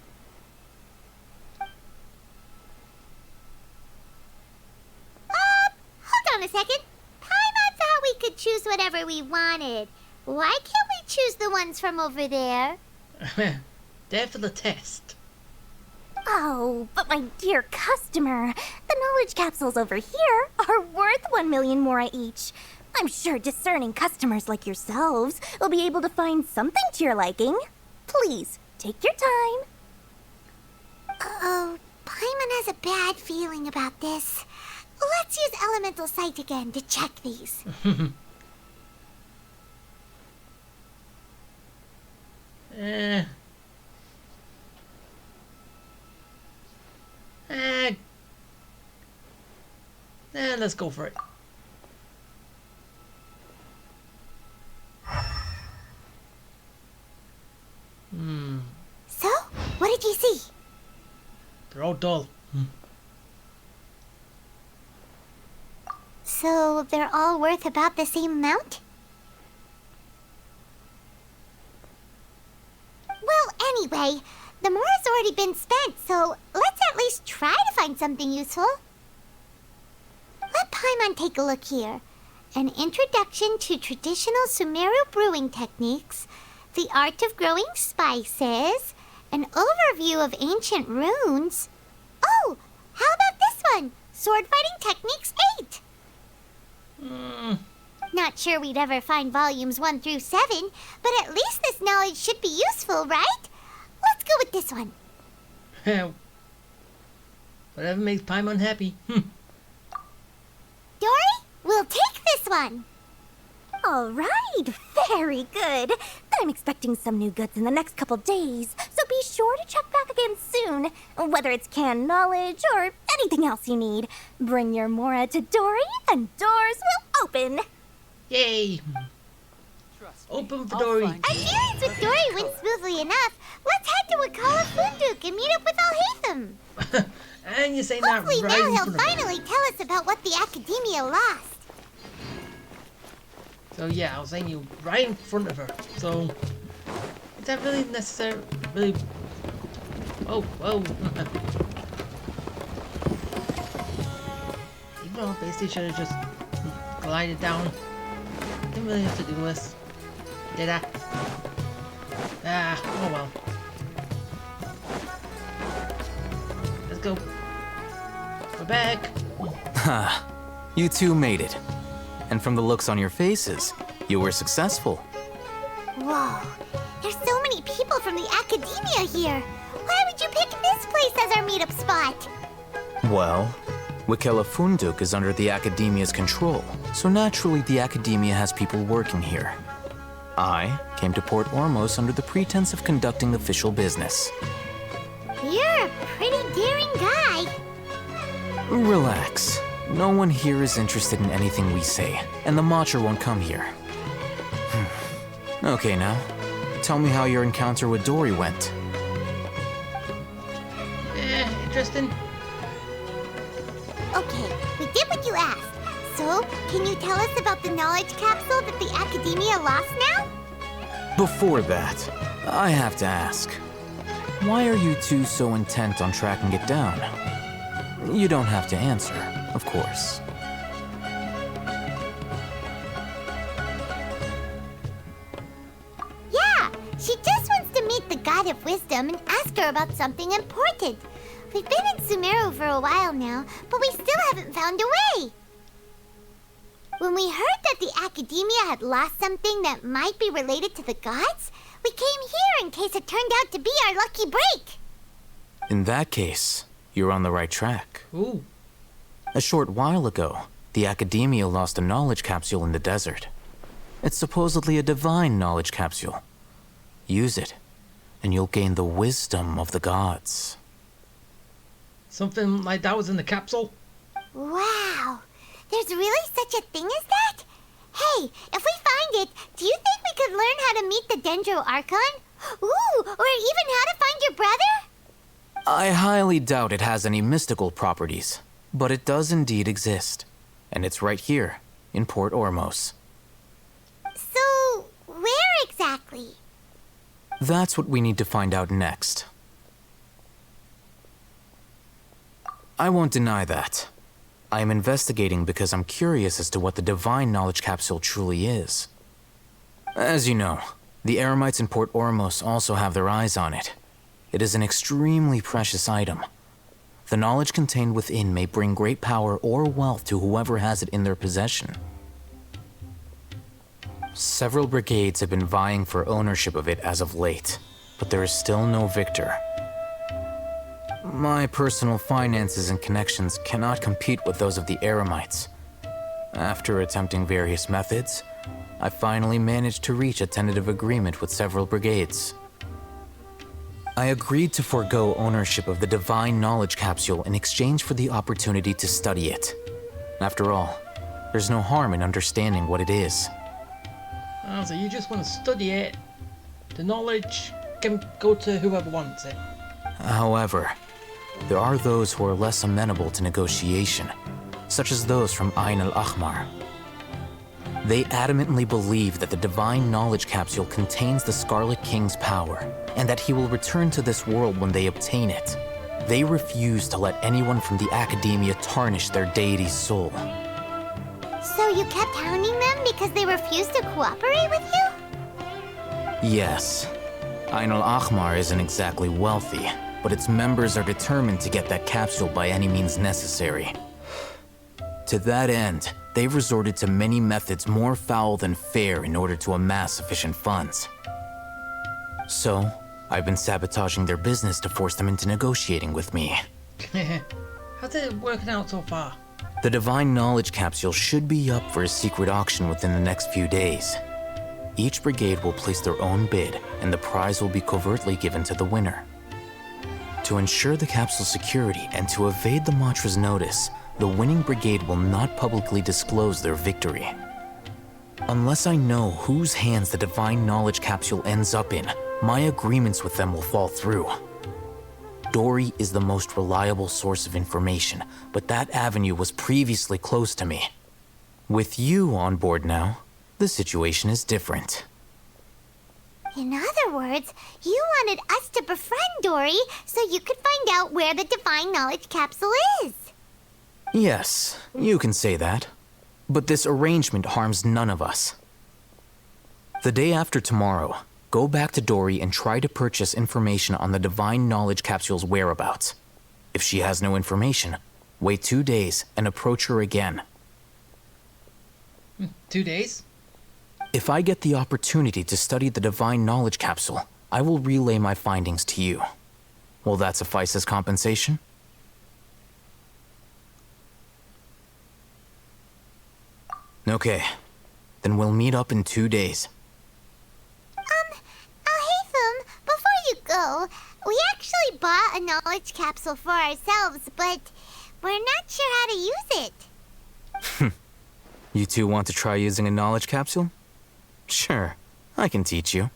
Hold on a second. Paimon thought we could choose whatever we wanted. Why can't we choose the ones from over there? There for the test. Oh, but my dear customer, the knowledge capsules over here are worth 1 million mora each. I'm sure discerning customers like yourselves will be able to find something to your liking. Please, take your time. Uh-oh, Paimon has a bad feeling about this. Let's use Elemental Sight again to check these. Let's go for it. So, what did you see? They're all dull. So, they're all worth about the same amount? Well, anyway, the mora's already been spent, so let's at least try to find something useful. Let Paimon take a look here. An introduction to traditional Sumeru brewing techniques, the art of growing spices, an overview of ancient runes. Oh, how about this one? Sword fighting techniques 8. Not sure we'd ever find volumes 1 through 7, but at least this knowledge should be useful, right? Let's go with this one. Whatever makes Paimon happy. Dory, we'll take this one. All right, very good. I'm expecting some new goods in the next couple days, so be sure to check back again soon. Whether it's canned knowledge or anything else you need, bring your mora to Dory and doors will open. Yay! Open for Dory. Our dealings with Dory went smoothly enough. Let's head to Wakala Funduk and meet up with Alhaitham. And you say that Hopefully right now in he'll front of me. finally tell us about what the Academia lost. So yeah, I was saying you right in front of her. So is that really necessary? Really? Oh, whoa! Even though basically should have just glided down. Didn't really have to do this, did I? Ah, oh well. Let's go. We're back. Ha! You two made it. And from the looks on your faces, you were successful. Whoa, there's so many people from the Academia here. Why would you pick this place as our meetup spot? Well, Wakela Funduk is under the Academia's control, so naturally the Academia has people working here. I came to Port Ormos under the pretense of conducting official business. You're a pretty daring guy. Relax. No one here is interested in anything we say, and the Matcher won't come here. Okay now, tell me how your encounter with Dory went. Interesting. Okay, we did what you asked. So, can you tell us about the knowledge capsule that the Academia lost now? Before that, I have to ask, why are you two so intent on tracking it down? You don't have to answer, of course. Yeah, she just wants to meet the God of Wisdom and ask her about something important. We've been in Sumeru for a while now, but we still haven't found a way. When we heard that the Academia had lost something that might be related to the gods, we came here in case it turned out to be our lucky break. In that case, you're on the right track. Ooh. A short while ago, the Academia lost a knowledge capsule in the desert. It's supposedly a divine knowledge capsule. Use it, and you'll gain the wisdom of the gods. Something like that was in the capsule? Wow, there's really such a thing as that? Hey, if we find it, do you think we could learn how to meet the Dendro Archon? Ooh, or even how to find your brother? I highly doubt it has any mystical properties, but it does indeed exist. And it's right here, in Port Ormos. So, where exactly? That's what we need to find out next. I won't deny that. I am investigating because I'm curious as to what the divine knowledge capsule truly is. As you know, the Eremites in Port Ormos also have their eyes on it. It is an extremely precious item. The knowledge contained within may bring great power or wealth to whoever has it in their possession. Several brigades have been vying for ownership of it as of late, but there is still no victor. My personal finances and connections cannot compete with those of the Eremites. After attempting various methods, I finally managed to reach a tentative agreement with several brigades. I agreed to forego ownership of the divine knowledge capsule in exchange for the opportunity to study it. After all, there's no harm in understanding what it is. Oh, so you just want to study it. The knowledge can go to whoever wants it. However, there are those who are less amenable to negotiation, such as those from Ain al-Ahmar. They adamantly believe that the divine knowledge capsule contains the Scarlet King's power, and that he will return to this world when they obtain it. They refuse to let anyone from the Academia tarnish their deity's soul. So you kept hounding them because they refused to cooperate with you? Yes. Ain al-Ahmar isn't exactly wealthy, but its members are determined to get that capsule by any means necessary. To that end, they've resorted to many methods more foul than fair in order to amass sufficient funds. So, I've been sabotaging their business to force them into negotiating with me. How's it working out so far? The divine knowledge capsule should be up for a secret auction within the next few days. Each brigade will place their own bid, and the prize will be covertly given to the winner. To ensure the capsule's security and to evade the mantra's notice, the winning brigade will not publicly disclose their victory. Unless I know whose hands the divine knowledge capsule ends up in, my agreements with them will fall through. Dory is the most reliable source of information, but that avenue was previously closed to me. With you on board now, the situation is different. In other words, you wanted us to befriend Dory so you could find out where the divine knowledge capsule is. Yes, you can say that. But this arrangement harms none of us. The day after tomorrow, go back to Dory and try to purchase information on the divine knowledge capsule's whereabouts. If she has no information, wait 2 days and approach her again. 2 days? If I get the opportunity to study the divine knowledge capsule, I will relay my findings to you. Will that suffice as compensation? Okay, then we'll meet up in 2 days. Alhaitham, before you go, we actually bought a knowledge capsule for ourselves, but we're not sure how to use it. You two want to try using a knowledge capsule? Sure, I can teach you.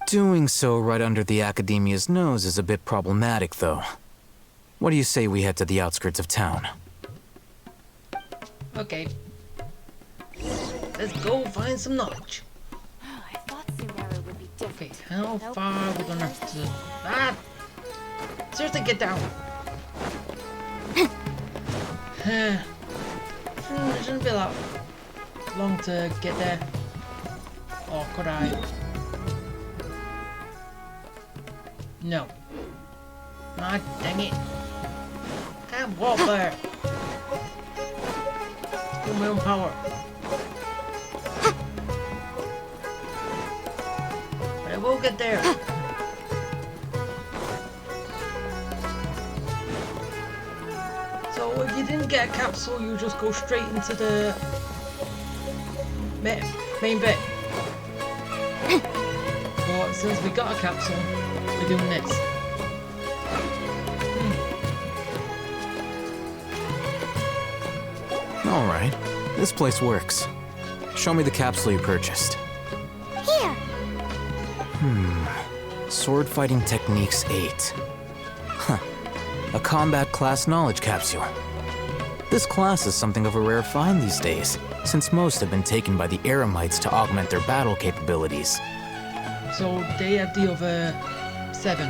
Doing so right under the Academia's nose is a bit problematic, though. What do you say we head to the outskirts of town? Okay. let's go find some knowledge. I thought Sumeru would be different. Okay, how far are we gonna have to... Ah! Seriously, get down! Shouldn't be that long to get there. Or could I? No. Ah, dang it. Can't walk there. Do my own power. But I will get there. So if you didn't get a capsule, you just go straight into the main bit. But since we got a capsule, we're doing this. Alright, this place works. Show me the capsule you purchased. Here. Sword Fighting Techniques 8. Huh. A combat class knowledge capsule. This class is something of a rare find these days, since most have been taken by the Eremites to augment their battle capabilities. So they have the other 7.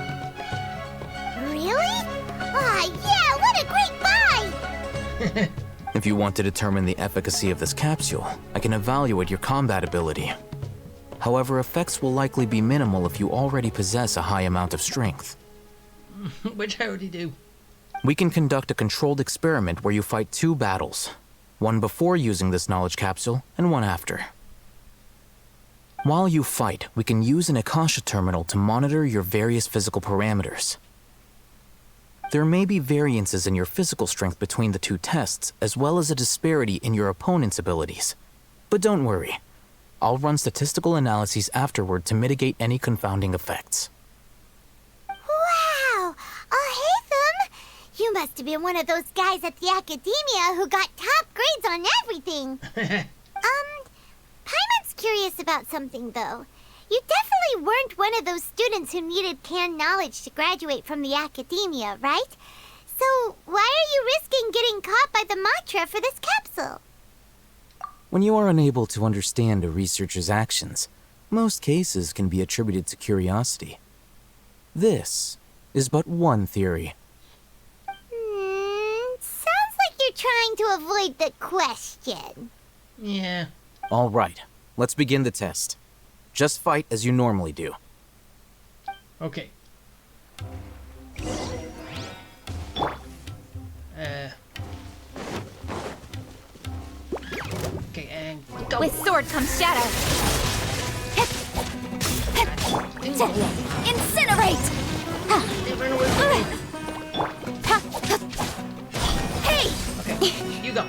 Really? Ah, yeah, what a great buy! If you want to determine the efficacy of this capsule, I can evaluate your combat ability. However, effects will likely be minimal if you already possess a high amount of strength. Which I already do. We can conduct a controlled experiment where you fight 2 battles. One before using this knowledge capsule, and one after. While you fight, we can use an Akasha terminal to monitor your various physical parameters. There may be variances in your physical strength between the 2 tests, as well as a disparity in your opponent's abilities. But don't worry. I'll run statistical analyses afterward to mitigate any confounding effects. Wow! Oh, hey, you must have been one of those guys at the academia who got top grades on everything. Paimon's curious about something, though. You definitely weren't one of those students who needed canned knowledge to graduate from the academia, right? So why are you risking getting caught by the Matra for this capsule? When you are unable to understand a researcher's actions, most cases can be attributed to curiosity. This is but one theory. Sounds like you're trying to avoid the question. Yeah. All right, let's begin the test. Just fight as you normally do. Okay. Okay, and go. With sword comes shadow. Incinerate! Hey! Okay, you go.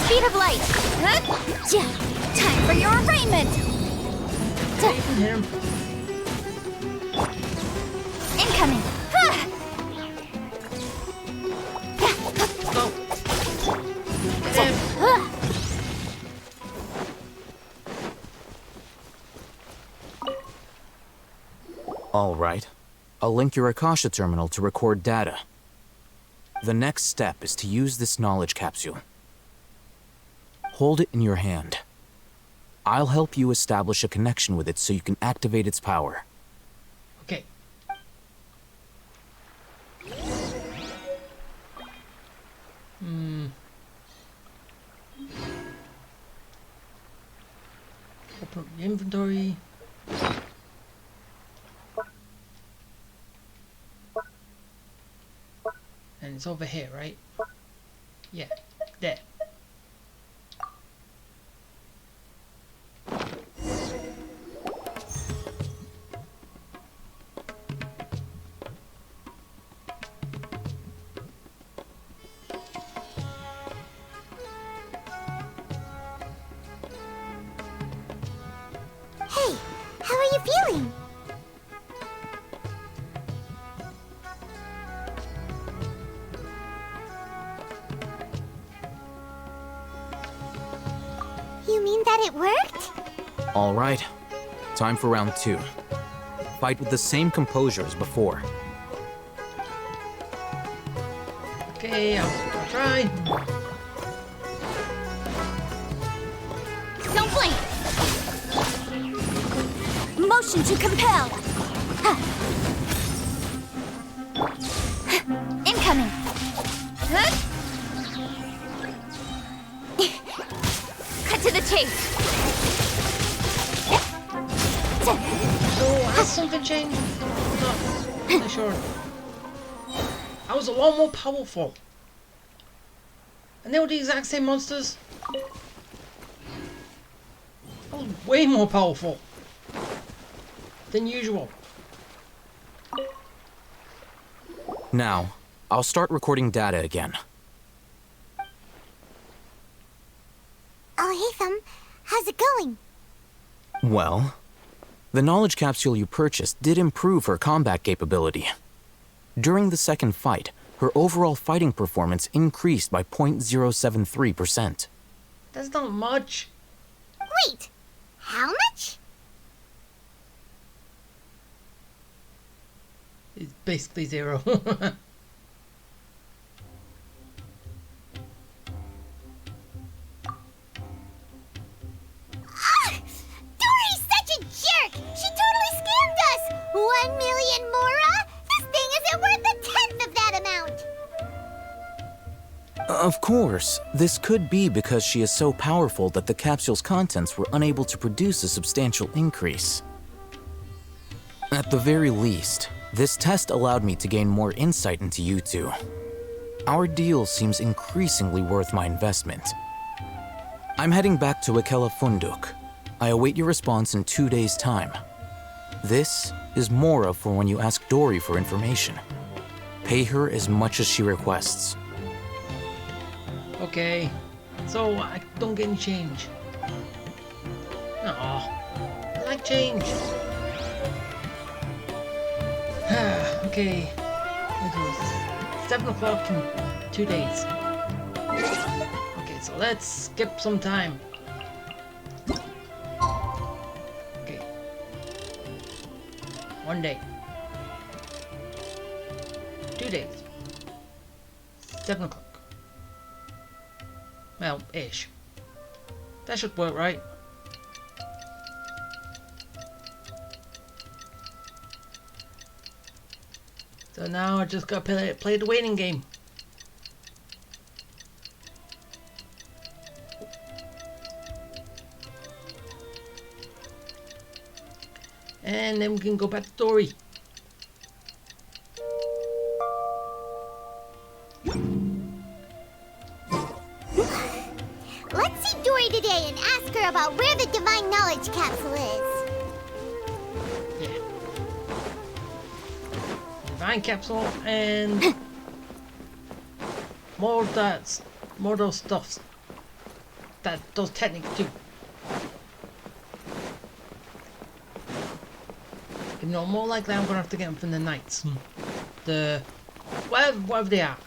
Speed of light. Time for your arraignment. Him. Incoming. Go. All right. I'll link your Akasha terminal to record data. The next step is to use this knowledge capsule. Hold it in your hand. I'll help you establish a connection with it so you can activate its power. Okay. Open up the inventory. And it's over here, right? Yeah, there. Hey, how are you feeling? You mean that it worked? All right. Time for round 2. Fight with the same composure as before. Okay, I'll try. Don't blink! Motion to compel! Huh. Incoming! Huh? Cut to the chase! So, has something changed? Not really sure. I was a lot more powerful. And they were the exact same monsters. I was way more powerful than usual. Now, I'll start recording data again. Oh, Hatham, how's it going? Well, the knowledge capsule you purchased did improve her combat capability. During the second fight, her overall fighting performance increased by 0.073%. That's not much. Wait, how much? It's basically 0. Dory's such a jerk! She totally scammed us! 1 million Mora? This thing isn't worth a tenth of that amount! Of course, this could be because she is so powerful that the capsule's contents were unable to produce a substantial increase. At the very least, this test allowed me to gain more insight into you two. Our deal seems increasingly worth my investment. I'm heading back to Akela Funduk. I await your response in 2 days' time. This is Mora for when you ask Dory for information. Pay her as much as she requests. Okay, so I don't get any change. Aw, I like change. Okay, it was 7 o'clock in 2 days. Okay, so let's skip some time. Okay, 1 day. 2 days. 7 o'clock. Well, ish. That should work, right? So now I just gotta play the waiting game. And then we can go back to Dory. Let's see Dory today and ask her about where the Divine Knowledge Capsule is. Yeah. Divine Capsule and more of that, more of those stuffs. Those techniques too. You know, more likely I'm gonna have to get them from the knights. The whatever they are.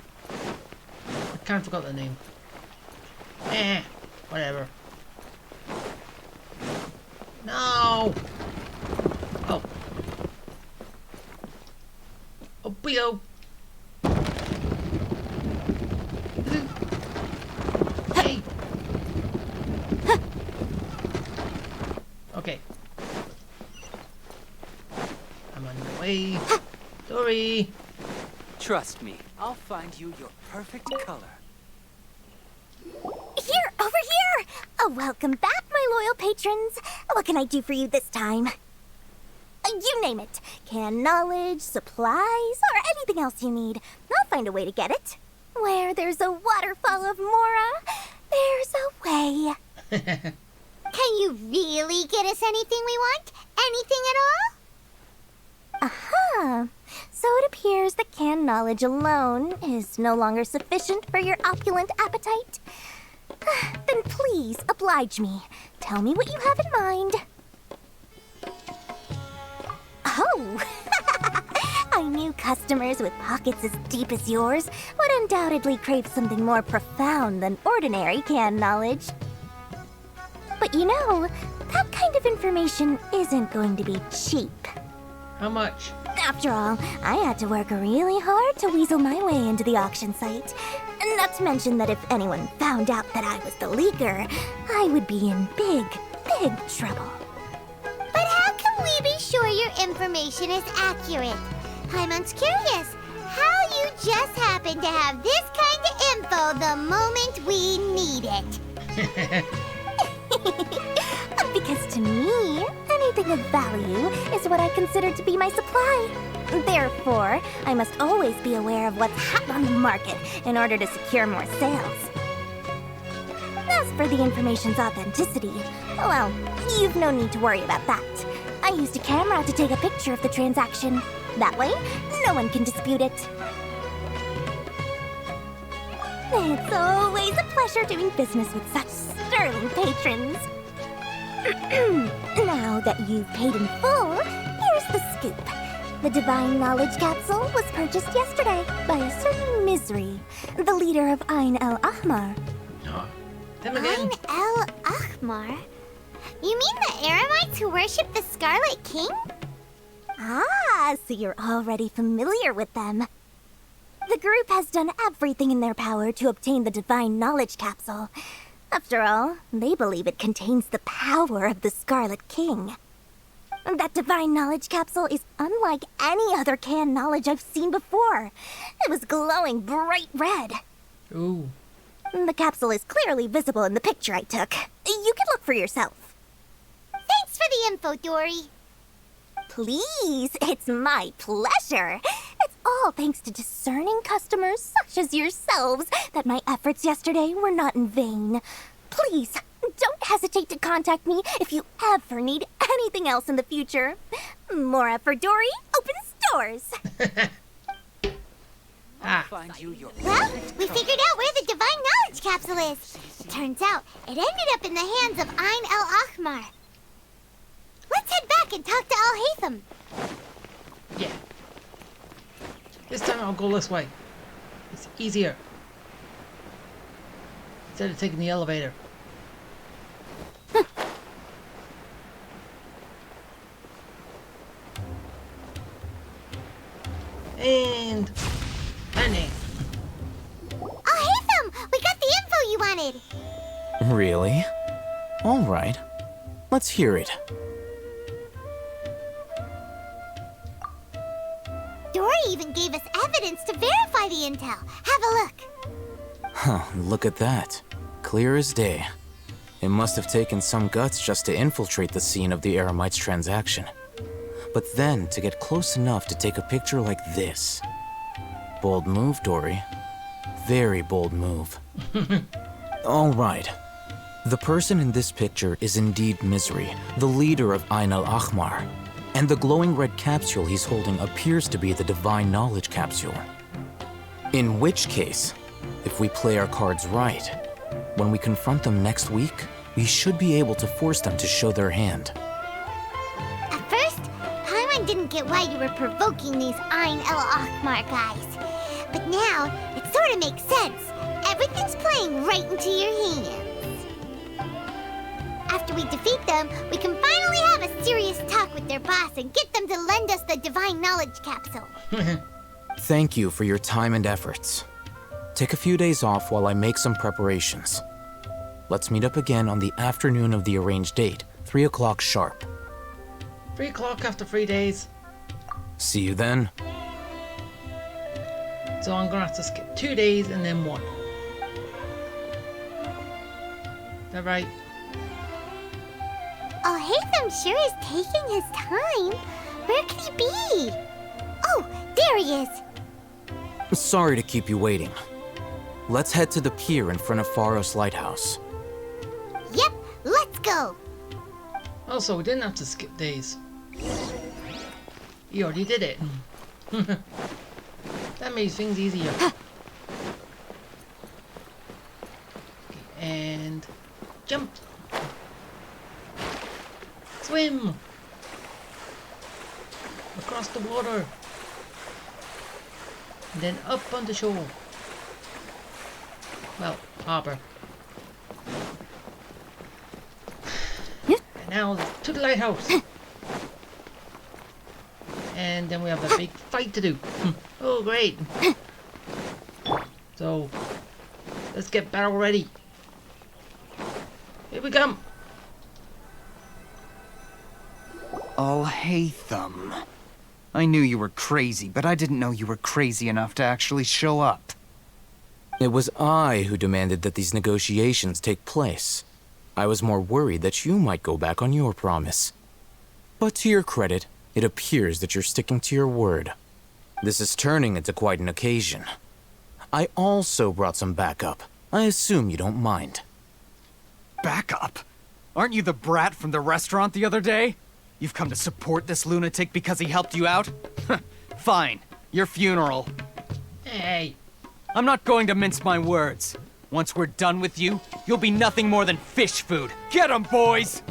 I kind of forgot the name. Whatever. No. Oh. Oh, Bio. Hey. Okay. I'm on the way. Dory. Trust me, I'll find you your perfect color. Here, over here! Oh, welcome back, my loyal patrons. What can I do for you this time? You name it. Canned knowledge, supplies, or anything else you need. I'll find a way to get it. Where there's a waterfall of Mora, there's a way. Can you really get us anything we want? Anything at all? Aha! So it appears that canned knowledge alone is no longer sufficient for your opulent appetite. Then please oblige me. Tell me what you have in mind. Oh! I knew customers with pockets as deep as yours would undoubtedly crave something more profound than ordinary canned knowledge. But you know, that kind of information isn't going to be cheap. How much? After all, I had to work really hard to weasel my way into the auction site. Not to mention that if anyone found out that I was the leaker, I would be in big, big trouble. But how can we be sure your information is accurate? Paimon's curious how you just happen to have this kind of info the moment we need it. Because to me, anything of value is what I consider to be my supply. Therefore, I must always be aware of what's hot on the market in order to secure more sales. As for the information's authenticity, well, you've no need to worry about that. I used a camera to take a picture of the transaction. That way, no one can dispute it. It's always a pleasure doing business with such sterling patrons. Now that you've paid in full, here's the scoop. The Divine Knowledge Capsule was purchased yesterday by a certain Misery, the leader of Ain el-Ahmar. Ain el-Ahmar? You mean the Eremites who worship the Scarlet King? Ah, so you're already familiar with them. The group has done everything in their power to obtain the Divine Knowledge Capsule. After all, they believe it contains the power of the Scarlet King. That Divine Knowledge Capsule is unlike any other canned knowledge I've seen before. It was glowing bright red. Ooh. The capsule is clearly visible in the picture I took. You can look for yourself. Thanks for the info, Dory. Please, it's my pleasure. It's all thanks to discerning customers such as yourselves that my efforts yesterday were not in vain. Please, don't hesitate to contact me if you ever need anything else in the future. More effort, Dory, opens doors. Well, we figured out where the Divine Knowledge Capsule is. Turns out, it ended up in the hands of Ain el-Ahmar. Let's head back and talk to Al-Haytham. Yeah. This time I'll go this way. It's easier. Instead of taking the elevator. And landing. Al-Haytham, we got the info you wanted. Really? All right. Let's hear it. Dory even gave us evidence to verify the intel. Have a look. Huh, look at that. Clear as day. It must have taken some guts just to infiltrate the scene of the Eremites' transaction. But then to get close enough to take a picture like this. Bold move, Dory. Very bold move. All right. The person in this picture is indeed Misery, the leader of Ain el-Ahmar. And the glowing red capsule he's holding appears to be the Divine Knowledge Capsule. In which case, if we play our cards right, when we confront them next week, we should be able to force them to show their hand. At first, Paimon didn't get why you were provoking these Ain el-Ahmar guys. But now, it sort of makes sense. Everything's playing right into your hands. After we defeat them, we can finally have a serious talk with their boss and get them to lend us the Divine Knowledge Capsule. Thank you for your time and efforts. Take a few days off while I make some preparations. Let's meet up again on the afternoon of the arranged date, 3 o'clock sharp. 3 o'clock after 3 days. See you then. So I'm gonna have to skip 2 days and then 1. Is that right? Al-Haytham sure is taking his time. Where could he be? Oh, there he is. Sorry to keep you waiting. Let's head to the pier in front of Pharos Lighthouse. Yep, let's go. Also, we didn't have to skip days. You already did it. That makes things easier. Okay, and jump. Swim. Across the water. And then up on the shore. Well, harbor. And now to the lighthouse. And then we have a big fight to do. Oh, great. So, let's get battle ready. Here we come. Alhaitham. I knew you were crazy, but I didn't know you were crazy enough to actually show up. It was I who demanded that these negotiations take place. I was more worried that you might go back on your promise. But to your credit, it appears that you're sticking to your word. This is turning into quite an occasion. I also brought some backup. I assume you don't mind. Backup? Aren't you the brat from the restaurant the other day? You've come to support this lunatic because he helped you out? Fine. Your funeral. Hey. I'm not going to mince my words. Once we're done with you, you'll be nothing more than fish food. Get 'em, boys!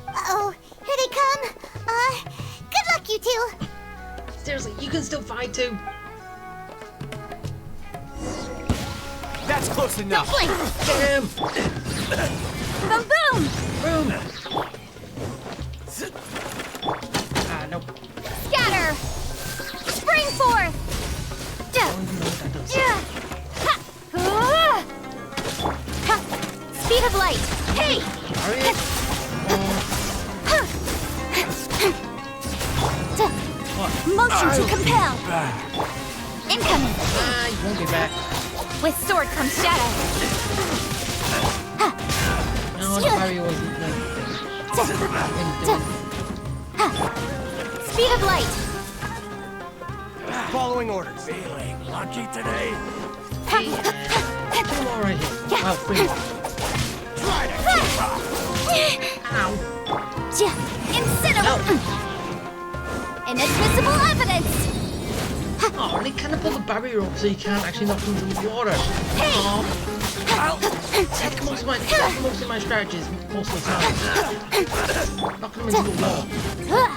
Uh-oh, here they come. Good luck, you two. Seriously, you can still fight too. That's close enough. Don't blink. Get him. Boom, boom. Boom. Ah, no. Scatter. Spring forth. Speed of light. Hey. Motion to compel. Incoming. Ah, you won't be back. With sword comes shadow. No, the parry wasn't Speed of light. Following orders. Feeling lucky today? Come on right here. Oh, free. Try to keep up. Ow. Incinerate. Inadmissible evidence. Oh, and they kind of put the barrier up so you can't actually knock them into the water. Hey. Oh. That's most of my strategies most of the time. Knock them into the wall. More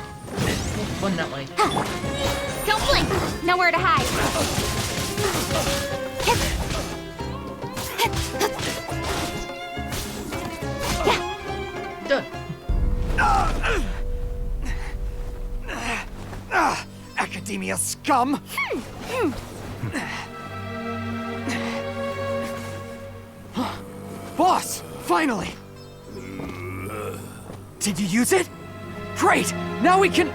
fun that way. Don't blink. Nowhere to hide. Done. Academia scum! Boss! Finally! Did you use it? Great! Now we can...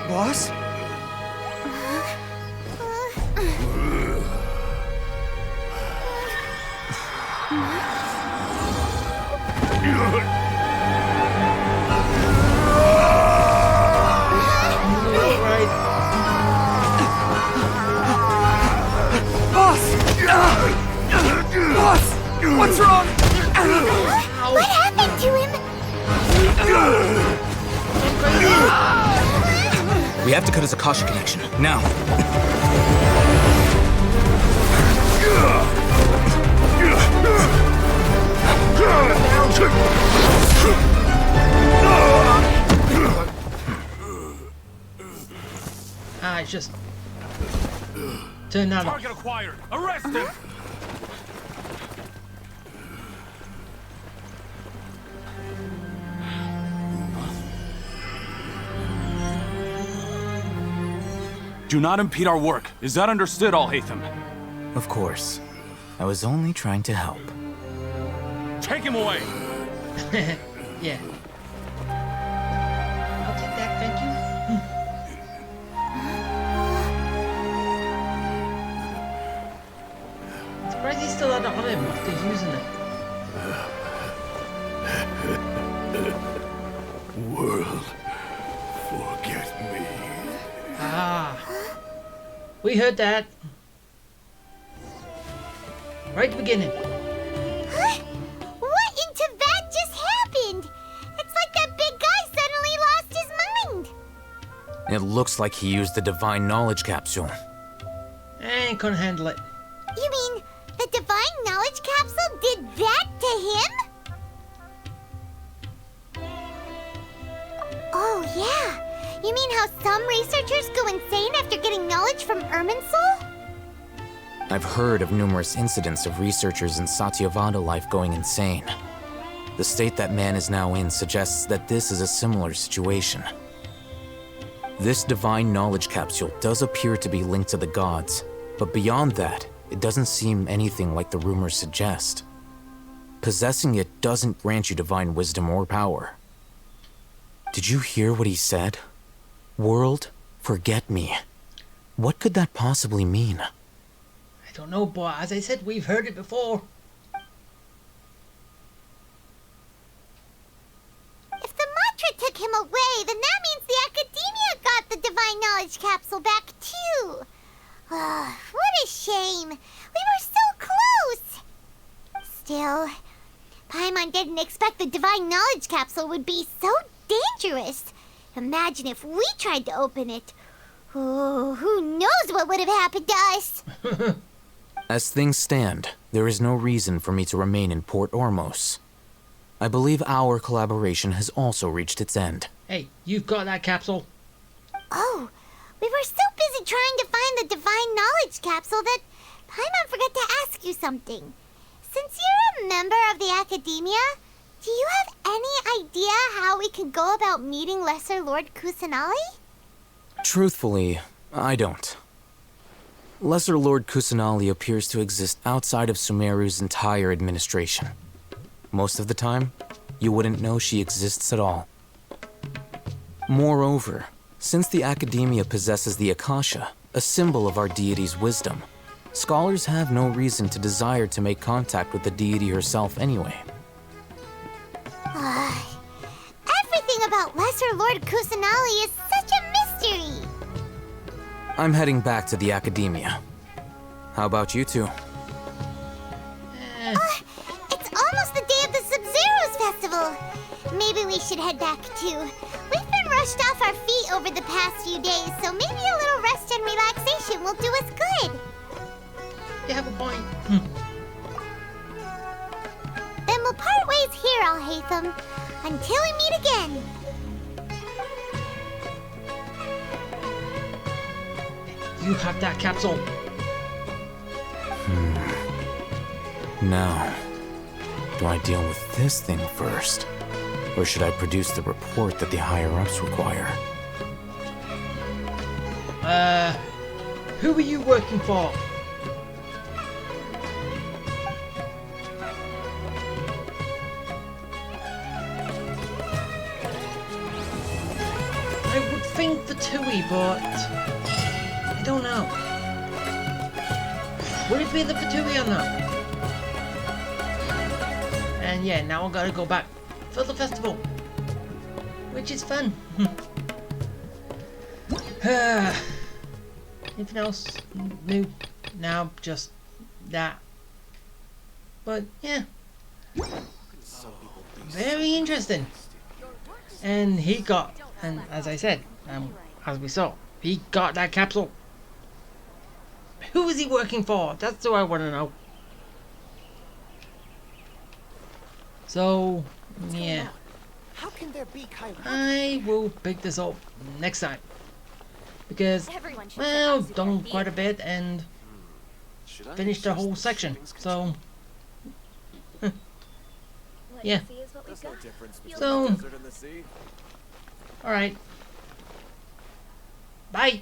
Boss? Boss! What's wrong? What happened to him? We have to cut his Akasha connection, now. Ah, it's just... Turn that off. Target acquired. Arrest him. Do not impede our work. Is that understood, Alhaitham? Of course. I was only trying to help. Take him away! Yeah. I'll take that, thank you. I'm surprised he still had it on him after using it. World, forget me. Ah. We heard that. Right at the beginning. Huh? What in Tibet just happened? It's like that big guy suddenly lost his mind. It looks like he used the Divine Knowledge Capsule. I ain't gonna handle it. You mean the Divine Knowledge Capsule did that to him? Oh, yeah. You mean how some researchers go insane after getting knowledge from Irminsul? I've heard of numerous incidents of researchers in Satyavada life going insane. The state that man is now in suggests that this is a similar situation. This divine knowledge capsule does appear to be linked to the gods, but beyond that, it doesn't seem anything like the rumors suggest. Possessing it doesn't grant you divine wisdom or power. Did you hear what he said? World, forget me. What could that possibly mean? I don't know, but as I said, we've heard it before. If the mantra took him away, then that means the Academia got the Divine Knowledge Capsule back too. What a shame. We were so close. Still, Paimon didn't expect the Divine Knowledge Capsule would be so dangerous. Imagine if we tried to open it. Oh, who knows what would have happened to us? As things stand, there is no reason for me to remain in Port Ormos. I believe our collaboration has also reached its end. Hey, you've got that capsule. Oh, we were so busy trying to find the Divine Knowledge Capsule that Paimon forgot to ask you something. Since you're a member of the Academia, do you have any idea how we can go about meeting Lesser Lord Kusanali? Truthfully, I don't. Lesser Lord Kusanali appears to exist outside of Sumeru's entire administration. Most of the time, you wouldn't know she exists at all. Moreover, since the Academia possesses the Akasha, a symbol of our deity's wisdom, scholars have no reason to desire to make contact with the deity herself anyway. Everything about Lesser Lord Kusanali is such a mystery. I'm heading back to the Academia. How about you two? It's almost the day of the Sub-Zero's festival. Maybe we should head back too. We've been rushed off our feet over the past few days, so maybe a little rest and relaxation will do us good. You have a point. Then we'll part ways here, Al-Haytham, until we meet again. You have that capsule. Now, do I deal with this thing first? Or should I produce the report that the higher-ups require? Who are you working for? I would think the Tui, but I don't know. Would it be the Fatui or not? And yeah, now I gotta go back for the festival, which is fun. Anything else new? Now just that. But yeah, very interesting. And he got, and as I said, as we saw, he got that capsule. Who is he working for? That's what I want to know. So, yeah. How can there be I will pick this up next time. Because, well, done quite a bit and finished the whole section. So, yeah. So, alright. Bye.